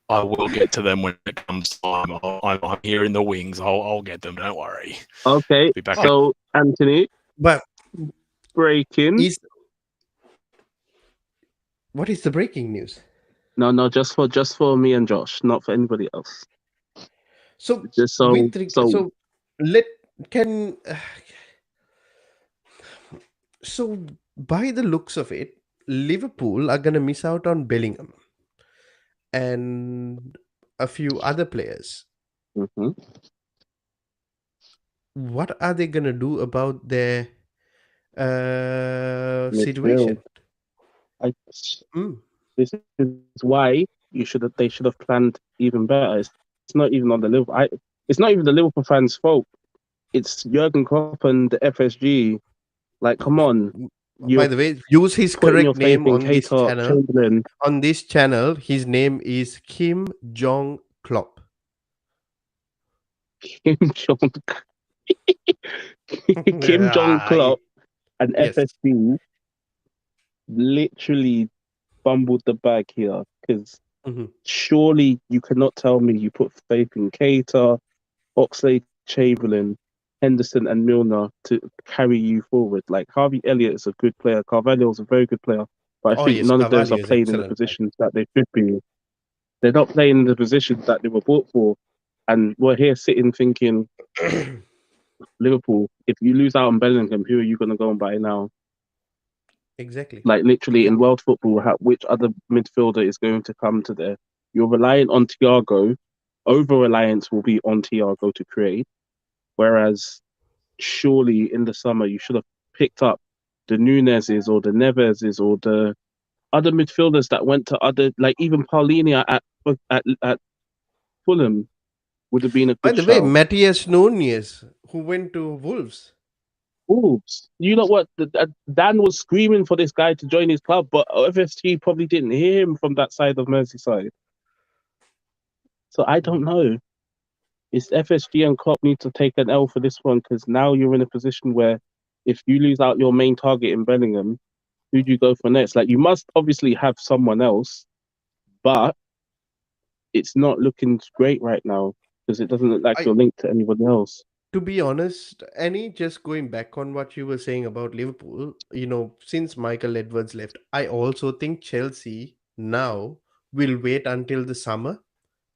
I will get to them when it comes time. I'm here in the wings. I'll get them. Don't worry. Okay. Be back. oh, So Anthony, but breaking. is what is the breaking news? No, just for me and Josh, not for anybody else. So Just so so let can so by the looks of it, Liverpool are gonna miss out on Bellingham and a few other players. mhm. What are they gonna do about their Midfield. situation? I Mm. This is why they should have planned even better. It's not even on the Liverpool. It's not even the Liverpool fans' fault. It's Jurgen Klopp and the FSG. Like, come on, By you're the way, use his putting your correct faith name in on this Cater channel. Chamberlain, On this channel, his name is Kim Jong Klopp. Kim Jong, Kim Jong Ah, Klopp, and yes. FSG literally fumbled the bag here because Mhm. surely you cannot tell me you put faith in Cater, Oxlade Chamberlain, Henderson, and Milner to carry you forward. Like Harvey Elliott is a good player. Carvalho is a very good player, but I Oh think yes, none of those Cavalli are is playing in the excellent. positions that they should be. They're not playing in the positions that they were bought for. And we're here sitting thinking, Liverpool, if you lose out on Bellingham, who are you going to go and buy now? Exactly. Like literally It, in world football, which other midfielder is going to come to there? You're relying on Thiago. Over reliance will be on Thiago to create. Whereas surely in the summer you should have picked up the Nunez's or the Neves's or the other midfielders that went to other, like even Paulinia at Fulham would have been a by good the way, shout. Matthias Nunez, who went to Wolves. Wolves, you know what? Dan was screaming for this guy to join his club, but FSG probably didn't hear him from that side of Merseyside. So I don't know. It's FSG and Klopp need to take an L for this one because now you're in a position where if you lose out your main target in Bellingham, who do you go for next? Like you must obviously have someone else, but it's not looking great right now because it doesn't look like I you're linked to anybody else. To be honest, Annie, just going back on what you were saying about Liverpool, since Michael Edwards left, I also think Chelsea now will wait until the summer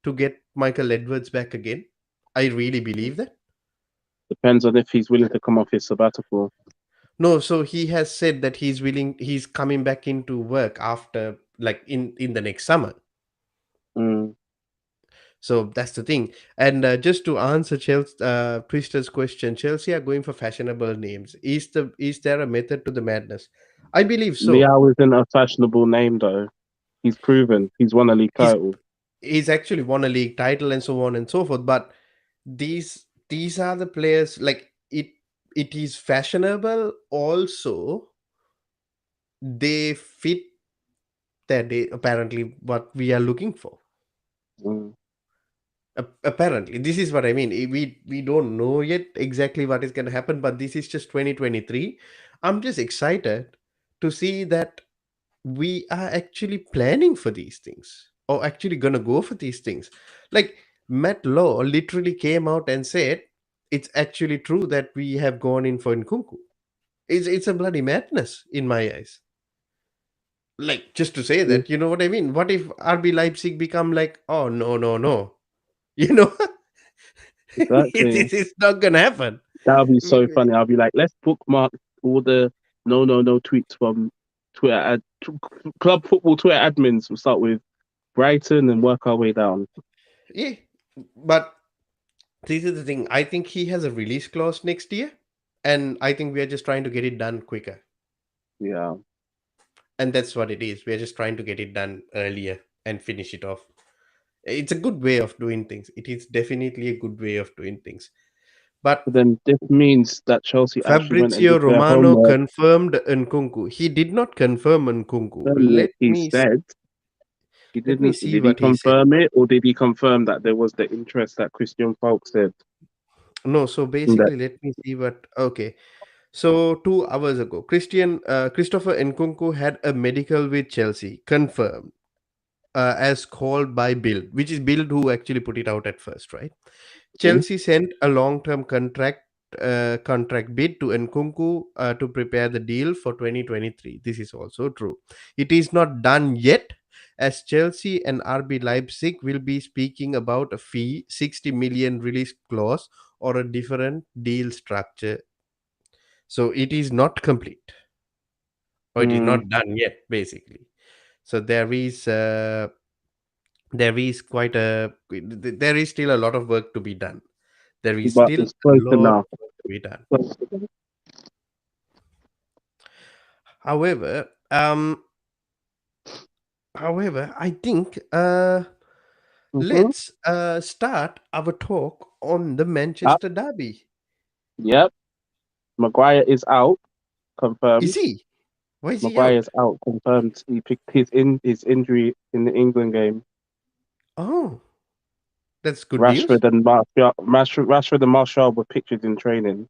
to get Michael Edwards back again. I really believe that. Depends on if he's willing to come off his sabbatical. No, so he has said that he's coming back into work after, like, in the next summer. Mm. So that's the thing. And just to answer Twister's question, Chelsea are going for fashionable names. Is there a method to the madness? I believe so. Liao isn't a fashionable name though. He's proven he's won a league He's title. he's actually won a league title and so on and so forth. But these are the players, like it is fashionable. Also, they fit that day apparently what we are looking for. Mm. Apparently, this is what I mean. We don't know yet exactly what is going to happen, but this is just 2023. I'm just excited to see that we are actually planning for these things, or actually gonna go for these things. Like, Matt Law literally came out and said it's actually true that we have gone in for Nkunku. It's a bloody madness in my eyes. Like, just to say that, you know what I mean? What if RB Leipzig become like, oh, no, no, no, you know? Exactly. This is not gonna happen. That'll be so funny. I'll be like, let's bookmark all the no tweets from Twitter club football Twitter admins. We'll start with Brighton and work our way down. Yeah, but this is the thing. I think he has a release clause next year, and I think we are just trying to get it done quicker. Yeah. And that's what it is. We are just trying to get it done earlier and finish it off. It's a good way of doing things. It is definitely a good way of doing things. But But then this means that Chelsea actually went and Fabrizio did their Romano homework. confirmed Nkunku. He did not confirm Nkunku. He said he Let me didn't. see Did he what he said. confirm it, or did he confirm that there was the interest that Christian Falk said? No, so That basically, let me see what. Okay, so 2 hours ago, Christopher Nkunku had a medical with Chelsea confirmed, as called by Bild, which is Bild who actually put it out at first, right? Chelsea sent a long-term contract bid to Nkunku to prepare the deal for 2023. This is also true. It is not done yet, as Chelsea and RB Leipzig will be speaking about a fee, 60 million release clause, or a different deal structure. So it is not complete, or it is mm, not done yet, basically. So there is quite a there is still a lot of work to be done. There is but still it's a close lot enough. of work to be done. Close. However, I think Mm-hmm. let's start our talk on the Up. Manchester derby. Yep. Maguire is out. Is Confirmed. he? Why is he Maguire out? is out. Confirmed. He picked his injury in the England game. Oh, that's good news. Rashford and Martial were pictured in training.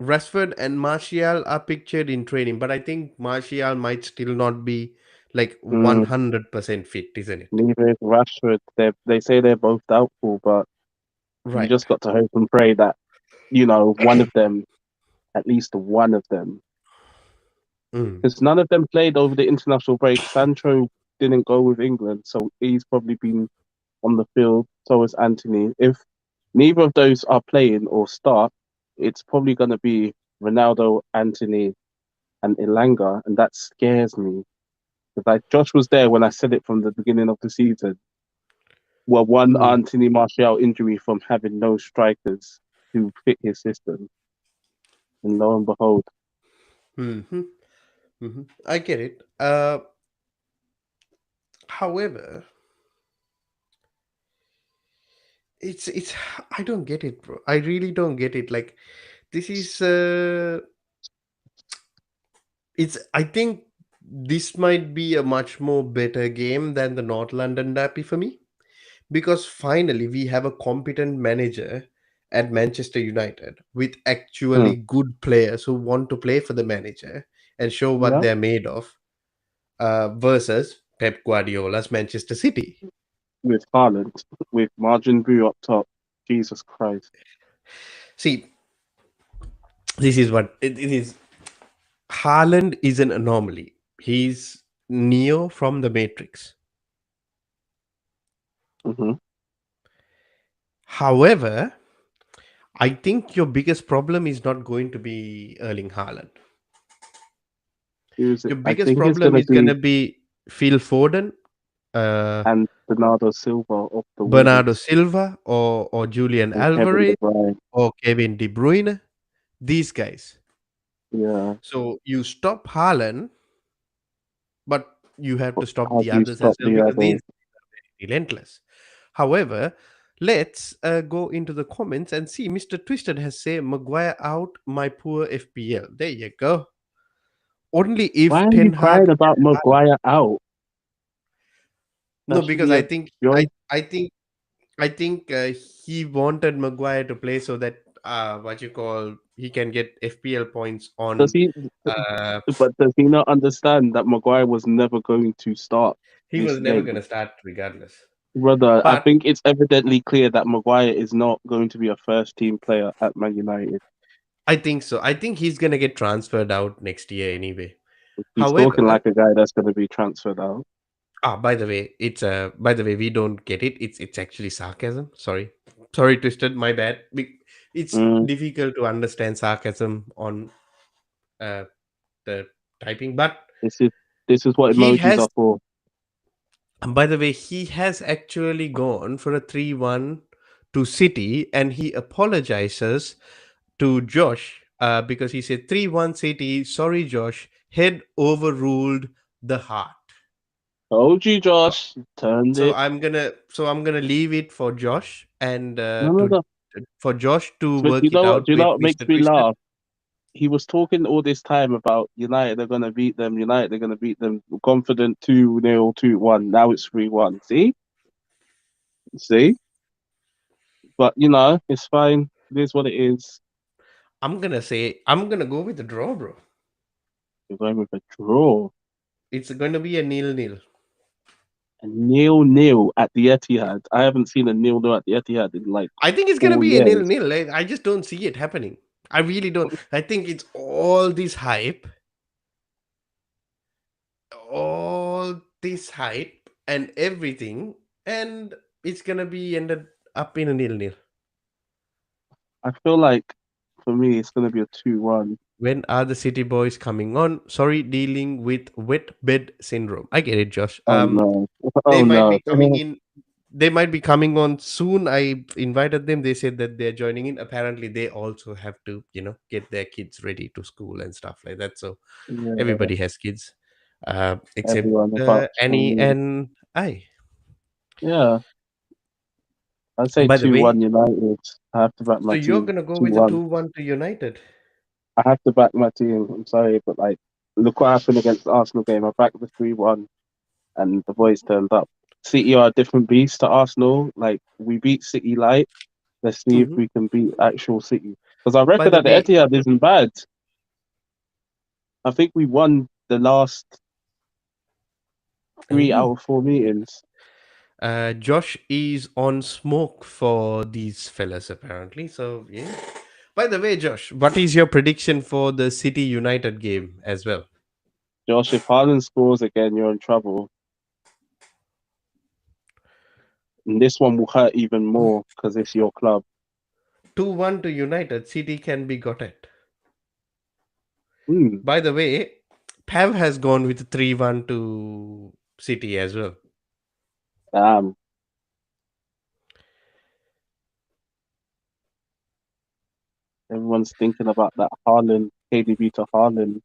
Rashford and Martial are pictured in training, but I think Martial might still not be like Mm, 100% fit, isn't it? neither is Rashford. They say they're both doubtful, but you Right. just got to hope and pray that one of them, at least one of them, Mm. because none of them played over the international break. Sancho didn't go with England, so he's probably been on the field. So is Anthony. If neither of those are playing or start, it's probably going to be Ronaldo, Anthony, and Elanga, and that scares me. Because like Josh was there when I said it from the beginning of the season. Well, one Mm. Anthony Martial injury from having no strikers to fit his system, and lo and behold, Hmm. I get it. However, it's I don't get it, bro. I really don't get it. Like, this is it's I think this might be a much more better game than the North London derby for me, because finally we have a competent manager at Manchester United with Hmm. actually good players who want to play for the manager and show what Yeah. they're made of, versus Pep Guardiola's Manchester City. With Haaland, with Margin Boo up top. Jesus Christ. See, this is what it is. Haaland is an anomaly. He's Neo from the Matrix. Hmm. However, I think your biggest problem is not going to be Erling Haaland. Who is it? Your I biggest think it's problem gonna is going be to be Phil Foden, uh, and Bernardo Silva of the Bernardo Wolves Silva, or Julian and Kevin De Alvarez, Bruyne. or Kevin De Bruyne. These guys. Yeah. So you stop Haaland, but you have to stop How the do you others as stop well the because these others? are very relentless. However, let's go into the comments and see. Mr. Twisted has said, Maguire out, my poor FPL. There you go. Only Why if are you Ten Hag crying about and Haaland. Maguire out? No, That should because be I a think joy. I think he wanted Maguire to play so that what you call he can get FPL points Does on. he? Uh, But does he not understand that Maguire was never going to start he this was never game? going to start regardless. Brother, I But think it's evidently clear that Maguire is not going to be a first team player at Man United. I think so. I think he's going to get transferred out next year anyway. He's talking However, like a guy that's going to be transferred out. by the way, we don't get it. It's actually sarcasm. Sorry, Twisted. My bad. It's Mm, difficult to understand sarcasm on uh, the typing, but this is this is what he emojis has. are for. By the way, he has actually gone for a 3-1 to City, and he apologizes to Josh because he said 3-1 City. Sorry, Josh. Head overruled the heart. Told you, Josh. Turned So it. I'm gonna leave it for Josh and No, no, to no. for Josh to But work it out do you with know what makes Mr. me Twisted. laugh? He was talking all this time about United are going to beat them. United are going to beat them. Confident 2-0, 2-1. Now it's 3-1. See. But it's fine. It is what it is. I'm gonna go with the draw, bro. You're going with a draw. It's going to be a 0-0. A 0-0 at the Etihad. I haven't seen a 0-0 at the Etihad in like I think it's gonna 4 be a years. 0-0. I just don't see it happening. I really don't. I think it's all this hype and everything, and it's gonna be ended up in a 0-0. I feel like for me it's going to be a 2-1. When are the City boys coming on? Sorry, dealing with wet bed syndrome. I get it, Josh. Oh no. They Oh might no. be coming in. They might be coming on soon. I invited them. They said that they're joining in. Apparently, they also have to, get their kids ready to school and stuff like that. So Yeah, everybody has kids, except everyone apart from Annie me. and I. Yeah, I'd say By the way, 2-1 United. I have to back so my you're team. gonna go with the 2-1. 2-1 to United. I have to back my team. I'm sorry, but like, look what happened against the Arsenal game. I backed the 3-1, and the boys turned up. City are a different beast to Arsenal. Like, we beat City light. Let's see if Mhm. we can beat actual City. Because our By record the at the way, Etihad isn't bad. I think we won the last 3 out of 4 meetings. Josh is on smoke for these fellas apparently. So yeah. By the way, Josh, what is your prediction for the City United game as well? Josh, if Haaland scores again, you're in trouble. And this one will hurt even more because it's your club. 2-1 to United. City can be got at. Hmm, By the way, Pav has gone with 3-1 to City as well. damn. Everyone's thinking about that Haaland, KDB to Haaland.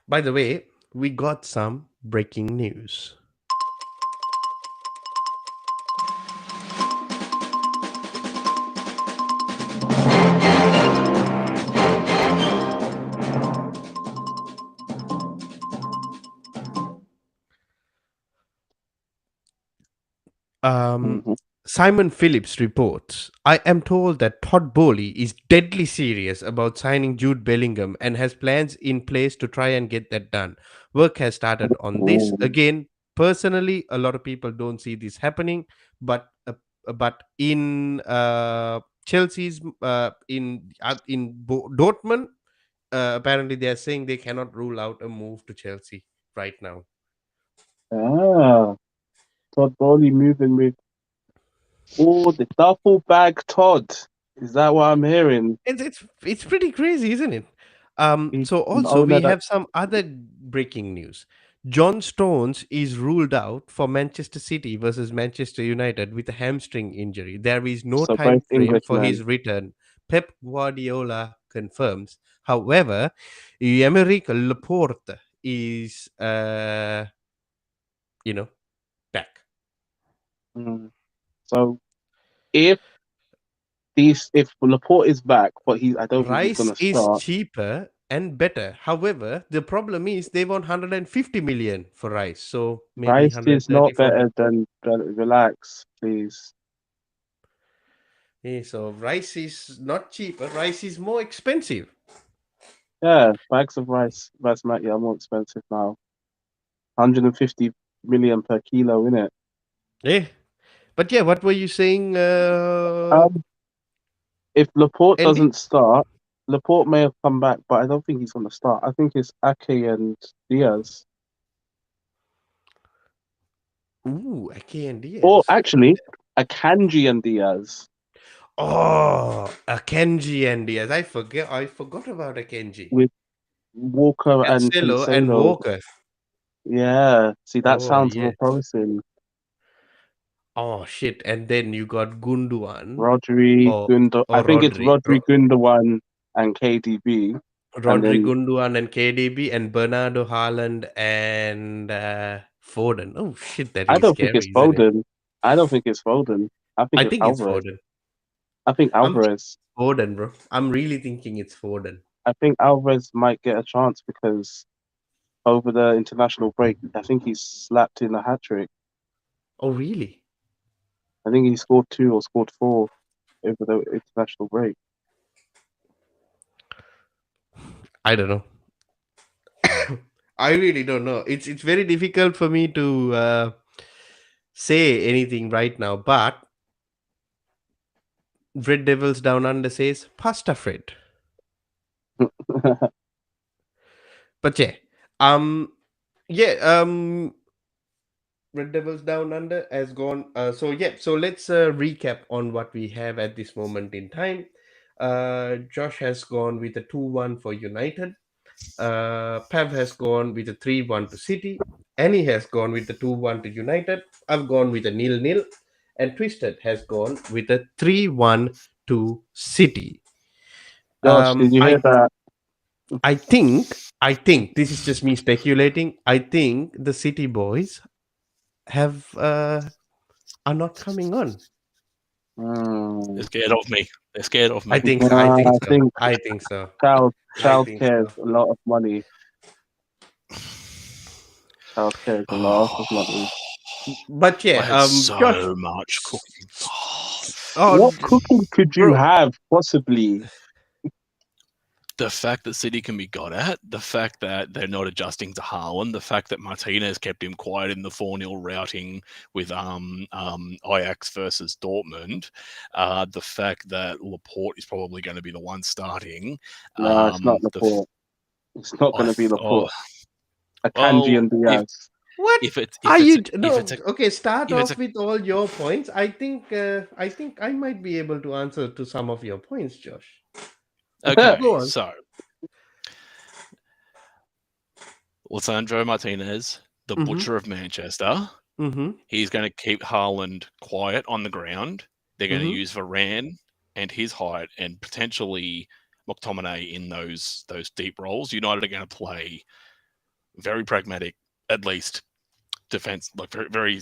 By the way, we got some breaking news. Mhm. Simon Phillips reports, I am told that Todd Bowley is deadly serious about signing Jude Bellingham and has plans in place to try and get that done. Work has started on this. Ooh. Again, personally, a lot of people don't see this happening, but in Chelsea's Dortmund, apparently they are saying they cannot rule out a move to Chelsea right now. Ah, Todd Bowley moving with the duffel bag Todd. Is that what I'm hearing? It's pretty crazy, isn't it? He's So an also owner we that have some other breaking news. John Stones is ruled out for Manchester City versus Manchester United with a hamstring injury. There is no so both time frame for his Englishmen. return. Pep Guardiola confirms. However, Emerick Laporte is you know back. Mm. So if if Laporte is back, but I don't think he's Rice gonna is start. cheaper and better. However, the problem is they want 150 million for Rice, so maybe Rice is not 130 for. better than relax, please. So Rice is not cheaper. Rice is more expensive. Yeah, bags of rice basmati are more expensive now. 150 million per kilo, innit? Eh, but yeah, what were you saying, Um, if Laporte Andy? doesn't start, Laporte may have come back, but I don't think he's gonna start. I think it's Ake and Diaz. Ooh, Ake and Or Diaz. actually, Akanji and Diaz Oh, Akenji and Diaz. I forgot about Akenji. with Walker and Cancelo and Cancelo. Walker. Yeah, see, that Oh sounds more yes. promising. Oh shit. And then you got Gunduan Rodri, or Gundo. I or think it's Rodri. Rodri, Gundogan, and KDB. And Rodri then Gunduan and KDB and Bernardo Haaland and Foden. Oh shit, that I is don't think it's scary, isn't it? Foden. I don't think it's Foden. I think I it's think it's Alvarez. Foden. I think I'm thinking Alvarez. Foden, bro. I'm really thinking it's Foden. I think Alvarez might get a chance because over the international break, I think he's slapped in a hat trick. Oh really? I think he scored 2 or scored 4 over the international break. I don't know. I really don't know. It's very difficult for me to say anything right now. But Red Devils Down Under says Pasta Fred. But yeah, um, yeah, Red Devils Down Under has gone. So yeah, so let's recap on what we have at this moment in time. Josh has gone with a 2-1 for United. Pav has gone with a 3-1 to City. Annie has gone with a 2-1 to United. I've gone with a 0-0. And Twisted has gone with a 3-1 to City. Josh, did you hear I that? I think this is just me speculating. I think the City boys have are not coming on. Hmm. They're scared of me. They're scared of I me. think so. I think I so. think I think so. I think childcare so. is a lot of money. Childcare is a lot of money. But I yeah, had Josh. so much cooking. Oh, What cooking could you bro. have possibly? The fact that City can be got at, the fact that they're not adjusting to Haaland, the fact that Martinez kept him quiet in the 4-0 routing with Ajax versus Dortmund, the fact that Laporte is probably going to be the one starting. No, it's not Laporte. It's not going to be Oh, Laporte. Akanji well, and Diaz. What if it's are if it's you? a, if No. it's a Okay, start if it's a off with all your points. I think I might be able to answer to some of your points, Josh. okay, Go on. so Lisandro Martinez, the Mm-hmm. butcher of Manchester, Mm-hmm. he's going to keep Haaland quiet on the ground. They're going to Mm-hmm. use Varane and his height and potentially McTominay in those deep roles. United are going to play very pragmatic, at least defense, like very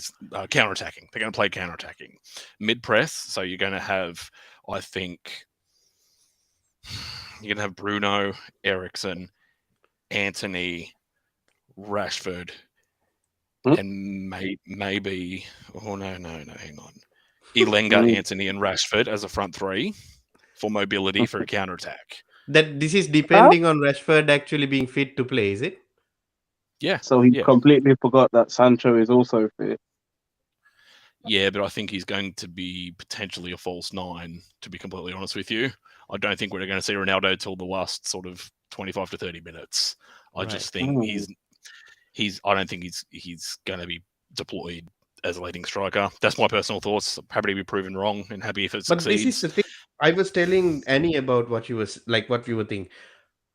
counter-attacking. They're going to play counter-attacking. Mid-press, so you're going to have, I think, you're going to have Bruno, Ericsson, Anthony, Rashford, and maybe. Oh no, hang on. Elenga, Anthony, and Rashford as a front three for mobility for a counter attack. That this is depending on Rashford actually being fit to play, is it? Yeah. So he Yeah. completely forgot that Sancho is also fit. Yeah, but I think he's going to be potentially a false nine, to be completely honest with you. I don't think we're going to see Ronaldo till the last sort of 25 to 30 minutes. I just think I don't think he's going to be deployed as a leading striker. That's my personal thoughts. I'm happy to be proven wrong and happy if it But this is succeeds. the thing. I was telling Annie about what you were thinking.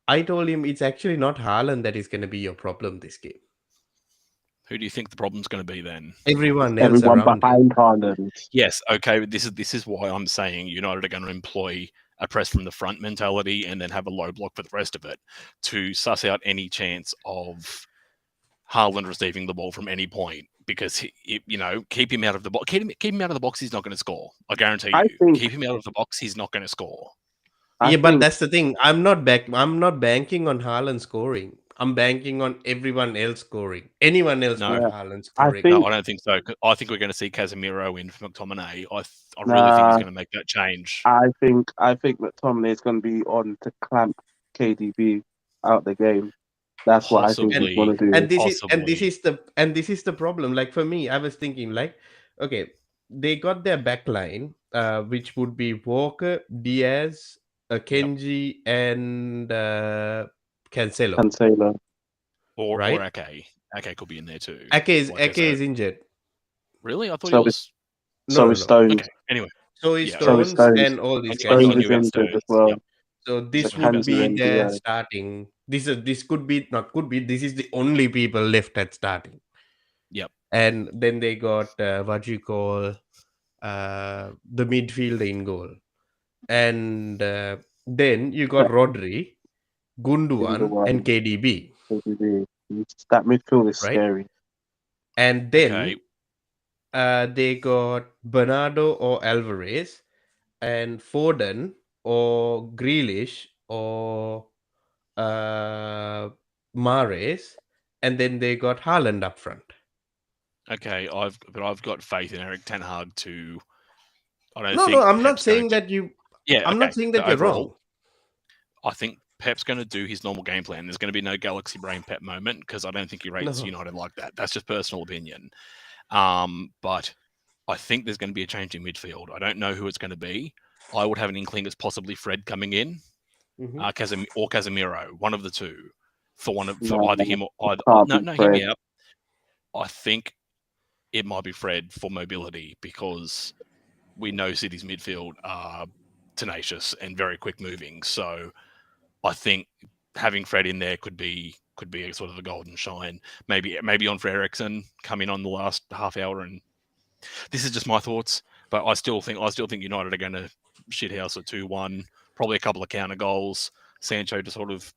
I told him it's actually not Haaland that is going to be your problem this game. Who do you think the problem's going to be then? Everyone else Everyone around him. behind Haaland. Yes, okay, but this is why I'm saying United are going to employ a press from the front mentality and then have a low block for the rest of it to suss out any chance of Haaland receiving the ball from any point. Because keep him out of the box. Keep him out of the box. He's not going to score. I guarantee you. Keep him out of the box. He's not going to score. But that's the thing. I'm not banking on Haaland scoring. I'm banking on everyone else scoring. Anyone else but Haaland scoring. No, I don't think so. I think we're going to see Casemiro in for McTominay. I really think he's going to make that change. I think McTominay is going to be on to clamp KDB out the game. That's what I think he's going to do. And this is the problem. Like for me, I was thinking like, okay, they got their back line, which would be Walker, Diaz, Kenji, and Cancelo. Or right? Ake. Ake could be in there too. Ake is injured. Really? I thought he was. So is Stones. Okay. Anyway. So is Stones and all these guys. Stones is injured as well. Yep. So this would be their starting. This could be not could be. This is the only people left at starting. Yep. And then they got what you call the midfield in goal, and then you got Rodri, Gundogan, and KDB. That midfield is scary. And then they got Bernardo or Alvarez, and Foden or Grealish or Mahrez, and then they got Haaland up front. Okay, I've got faith in Eric Ten Hag to. I'm not saying that you. Yeah, I'm not saying that you're wrong. I think Pep's going to do his normal game plan. There's going to be no galaxy brain Pep moment because I don't think he rates United like that. That's just personal opinion. But I think there's going to be a change in midfield. I don't know who it's going to be. I would have an inkling it's possibly Fred coming in, or Casemiro, one of the two, for either him or either. No, hear me out. I think it might be Fred for mobility because we know City's midfield are tenacious and very quick moving. So I think having Fred in there could be a sort of a golden shine. Maybe on for Eriksen coming on the last half hour, and this is just my thoughts. But I still think United are going to shithouse a 2-1, probably a couple of counter goals. Sancho to sort of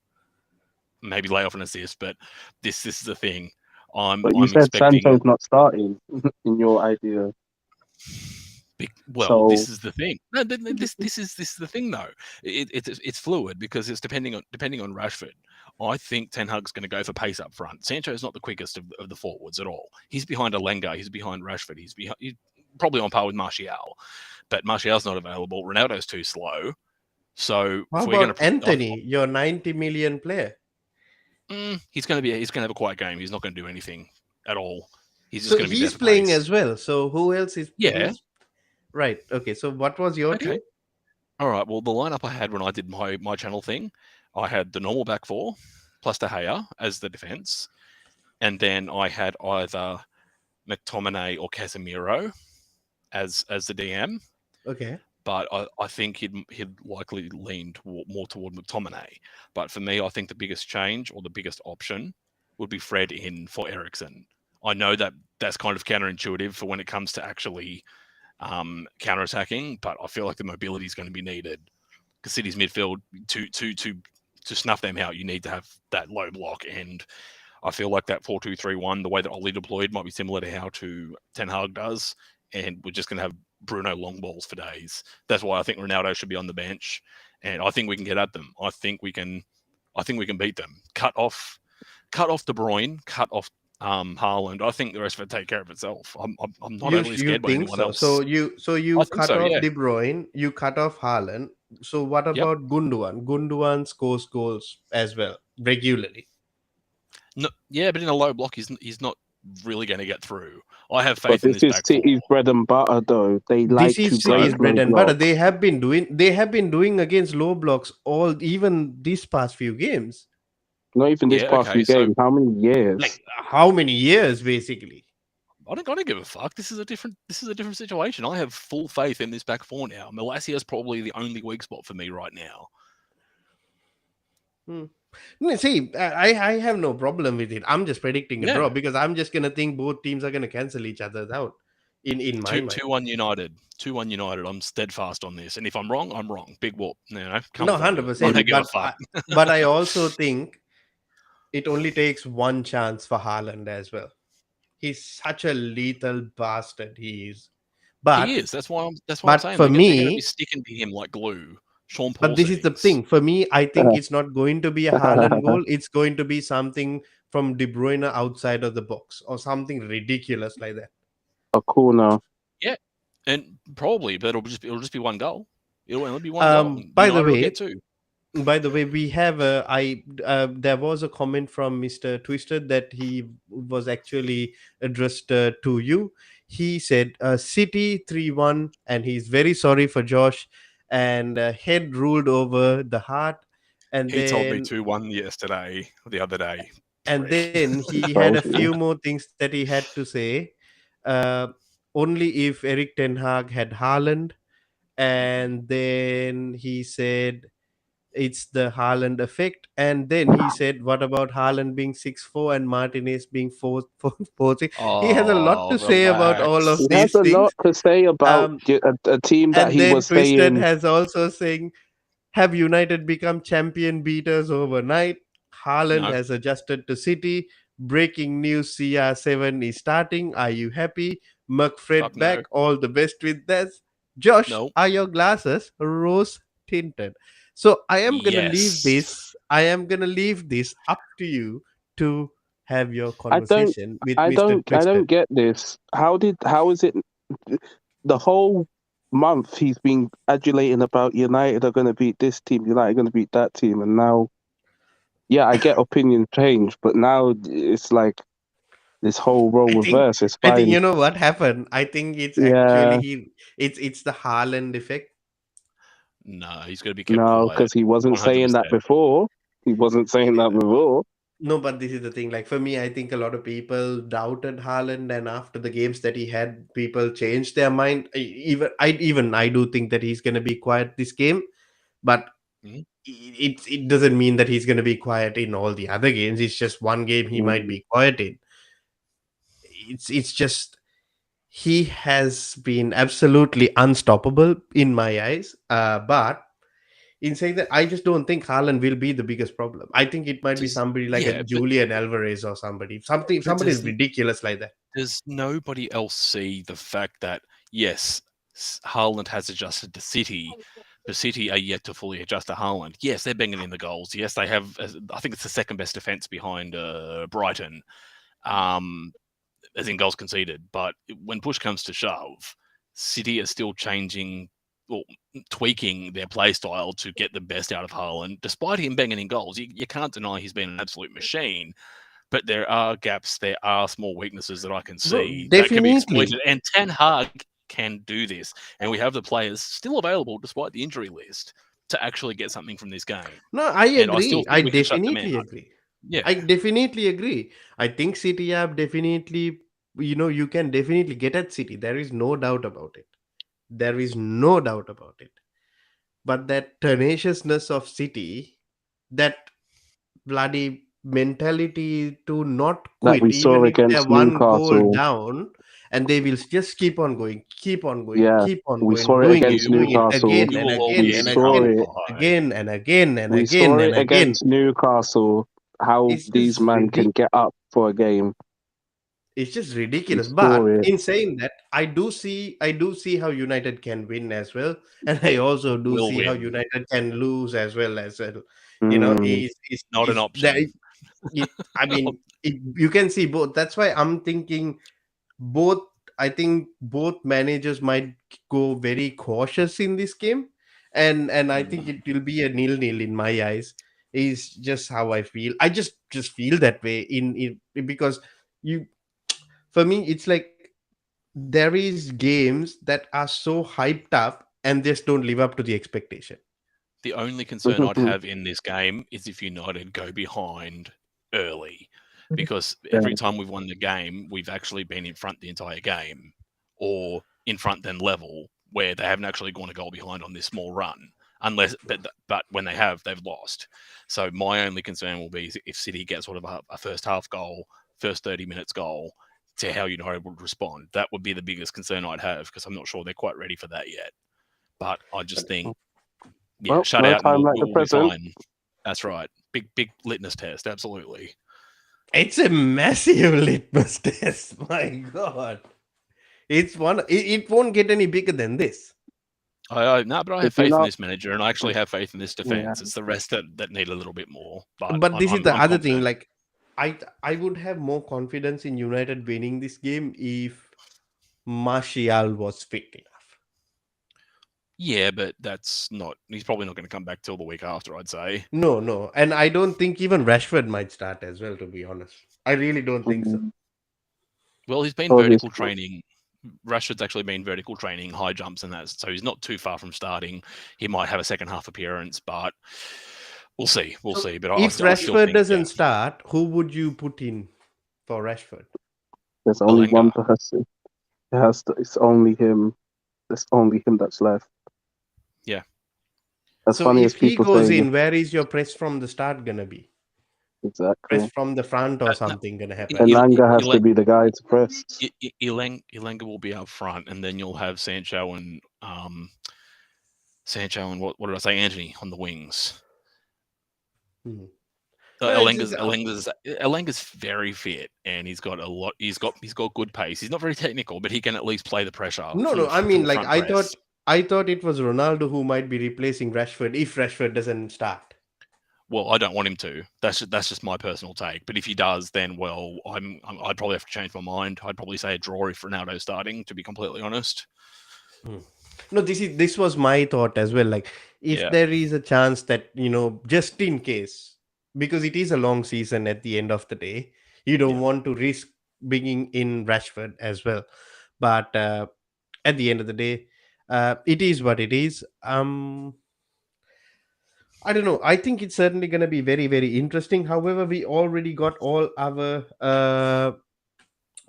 maybe lay off an assist, but this is the thing. But you said Sancho's not starting in your idea. Well, this is the thing. No, this is the thing though. It's fluid because it's depending on Rashford. I think Ten Hag's going to go for pace up front. Sancho is not the quickest of the forwards at all. He's behind Elenga. He's behind Rashford. He's probably on par with Martial, but Martial's not available. Ronaldo's too slow. So how about Anthony, your 90 million player? He's going to have a quiet game. He's not going to do anything at all. He's just so going to be. He's playing as well. So who else is? Yeah. Right. Okay. So what was your team? All right. Well, the lineup I had when I did my channel thing, I had the normal back four plus De Gea as the defense, and then I had either McTominay or Casemiro as the DM. Okay. But I think he'd likely lean more toward McTominay. But for me, I think the biggest change or the biggest option would be Fred in for Eriksen. I know that's kind of counterintuitive for when it comes to actually counter-attacking, but I feel like the mobility is going to be needed because City's midfield to snuff them out, you need to have that low block, and I feel like that 4-2-3-1, the way that Oli deployed, might be similar to how Ten Hag does, and we're just going to have Bruno long balls for days. That's why I think Ronaldo should be on the bench, and I think we can get at them. I think we can beat them. Cut off De Bruyne, cut off Haaland, I think the rest of it take care of itself. I'm not You overly you scared by think anyone so? else. So you I think cut so. off Yeah. De Bruyne, you cut off Haaland. So what Yep. about Gundogan? Gundogan scores goals as well regularly. No, yeah, but in a low block, he's not really going to get through. I have But faith in this this is back four. City's bread and butter, though. They This like is to break No, City's bread low and butter. blocks. They have been doing against low blocks even these past few games. Not even this yeah, past okay. few So games. How many years? Like how many years basically? I don't give a fuck. This is a different situation. I have full faith in this back four now. Malacia is probably the only weak spot for me right now. No, see, I have no problem with it. I'm just predicting a Yeah. draw because I'm just gonna think both teams are gonna cancel each other out in my mind. 2-1 United. 2-1 United. I'm steadfast on this. And if I'm wrong, I'm wrong. Big whoop. You know, come No, for me. hundred I don't percent. give a But fuck. but I also think it only takes one chance for Haaland as well. He's such a lethal bastard. He is. He But is. That's why I'm but saying for they're gonna be me, sticking to him like glue. Sean but Paul this is the settings. thing. For me, I think it's not going to be a Haaland goal. It's going to be something from De Bruyne outside of the box or something ridiculous like that. A corner. Yeah. And probably, but it'll just be one goal. It'll only be one goal. By the United will way, get two. we have there was a comment from Mr. Twister that he was actually addressed to you. He said City 3-1 and he's very sorry for Josh and head ruled over the heart and He told me then 2-1 the other day. and Prick. then he had a Told you. few more things that he had to say. uh, Only if Eric Ten Hag had Haaland, and then he said it's the Haaland effect. And then he said, what about Haaland being 6'4" and Martinez being 4'4"? He has a lot Oh, to say about all relax. of He has these a things. lot to say about Um, a team that and he then was Twisted saying. has also saying, have United become champion beaters overnight? Haaland No, has adjusted to City. Breaking news: CR7 is starting. Are you happy? fuck McFred no. back. All the best with this. Josh, No. are your glasses rose tinted? So I am gonna leave Yes. this. I am gonna leave this up to you to have your I don't. conversation with I Mister don't. I don't Twisted. get this. How is it? The whole month he's been adulating about United are going to beat this team, United are going to beat that team, and now, yeah, I get opinion change, but now it's like this whole role I think reverse. It's I think fine. you know what happened. I think it's actually Yeah, it's the Haaland effect. No, he's got to be kept no, quiet. because he wasn't saying that 100%. before. He wasn't saying that before. No, but this is the thing. Like for me, I think a lot of people doubted Haaland, and after the games that he had, people changed their mind. Even I do think that he's gonna be quiet this game, but Mhm. it doesn't mean that he's gonna be quiet in all the other games. It's just one game he might Mm. be quiet in. It's just he has been absolutely unstoppable in my eyes. But in saying that, I just don't think Haaland will be the biggest problem. I think it might be somebody like a Yeah, Julian Alvarez or somebody, but somebody ridiculous like that. does nobody else see the fact that, yes, Haaland has adjusted to City, but City are yet to fully adjust to Haaland? Yes, they're banging in the goals. Yes, they have, I think it's the second best defense behind Brighton, as in goals conceded. But when push comes to shove, City are still changing or tweaking their play style to get the best out of Haaland. Despite him banging in goals, you can't deny he's been an absolute machine. But there are gaps, there are small weaknesses that I can Bro, see that can be exploited. definitely. And Ten Hag can do this. And we have the players still available, despite the injury list, to actually get something from this game. No, I And I still agree. I think we can shut them definitely out. agree. Yeah. I definitely agree. I think City have definitely, you can definitely get at City. There is no doubt about it. There is no doubt about it. But that tenaciousness of City, that bloody mentality to not That quit, we saw even if they're against one goal Newcastle. down, and they will just keep on going, keep on going, Yeah, keep on we going, saw it doing it, against You doing it will, Newcastle. again you and will all again We be and aiming saw for again, it. high. again and again and We again saw and it again. against Newcastle. How It's these just men ridiculous. can get up for a game. It's just We ridiculous. saw But it. in saying that, I do see how United can win as well, and I also do Will see how win. United can lose as well. Mm. It's Not an that option. I mean, you can see both. That's why I'm thinking both. I think both managers might go very cautious in this game, and I think it will be a nil-nil in my eyes. Is just how I feel. I just feel that way in because you for me it's like there is games that are so hyped up and just don't live up to the expectation. The only concern I'd have in this game is if United go behind early, because every time we've won the game, we've actually been in front the entire game, or in front then level, where they haven't actually gone a goal behind on this small run. But when they have, they've lost. So my only concern will be if City get sort of a first half goal, first 30 minutes goal, to how United would respond. That would be the biggest concern I'd have, because I'm not sure they're quite ready for that yet. But I just think, Well, shut no out time and like the we'll be present. fine. That's right. Big litmus test, absolutely. It's a massive litmus test. My God, it's one. It won't get any bigger than this. But I have If you're faith in not, this manager, and I actually have faith in this yeah, defense. It's the rest that need a little bit more. But But this is the I'm other thing. confident. Like, I would have more confidence in United winning this game if Martial was fit enough. Yeah, but that's not. He's probably not going to come back till the week after, I'd say. No, no, and I don't think even Rashford might start as well. To be honest, I really don't think so. Well, he's been obviously. vertical training. Rashford's actually been vertical training, high jumps and that, so he's not too far from starting. He might have a second half appearance, but we'll see. We'll So see. But if I still Rashford think, doesn't start, who would you put in for Rashford? There's only Alenga. one person. It has to, it's only him. There's only him that's left. Yeah. As So funny if as he people goes say, in, where is your press from the start gonna be? Press exactly. from the front or No, something gonna happen? Elanga has to be the guy to press. Ilenga will be up front, and then you'll have Sancho and what did I say? Anthony on the wings. Hmm. No, it's just, Elenga's very fit, and he's got a lot. He's got good pace. He's not very technical, but he can at least play the pressure no. I from mean, the like front press. I thought it was Ronaldo who might be replacing Rashford if Rashford doesn't start. Well, I don't want him to. That's just my personal take. But if he does, then I'd probably have to change my mind. I'd probably say a draw if Ronaldo's starting. To be completely honest. No, this was my thought as well. Like, if Yeah. there is a chance that just in case, because it is a long season at the end of the day, you don't Yeah. want to risk bringing in Rashford as well. But at the end of the day, it is what it is. I don't know. I think it's certainly going to be very, very interesting. However, we already got all our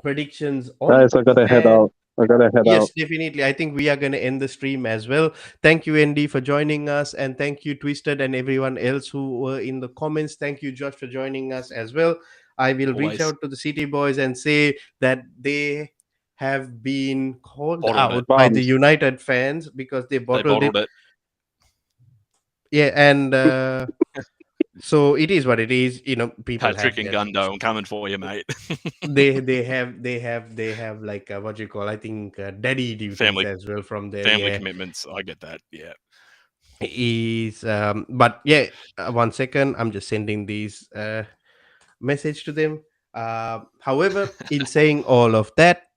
predictions on. Guys, I gotta head And out. I gotta head yes, out. definitely. I think we are going to end the stream as well. Thank you, Andy, for joining us. And thank you, Twisted, and everyone else who were in the comments. Thank you, Josh, for joining us as well. I will reach Always. out to the City Boys and say that they have been called Bottled it. out by the Bombs. United fans because they They bottled it. bottled it. Yeah, and so it is what it is. People Patrick have and their Gundo, I'm coming for you, mate. they have like what you call, I think, daddy duties family as well from there. family Yeah, commitments. I get that. Yeah. is but yeah, 1 second, I'm just sending these message to them. However, in saying all of that,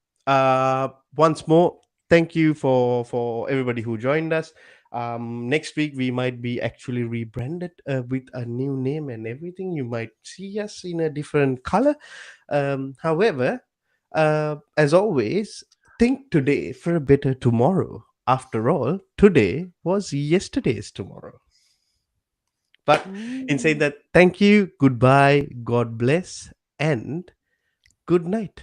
once more, thank you for everybody who joined us. Next week we might be actually rebranded with a new name and everything. You might see us in a different color. However, as always, think today for a better tomorrow. After all, today was yesterday's tomorrow. But in saying that, thank you, goodbye, God bless, and good night.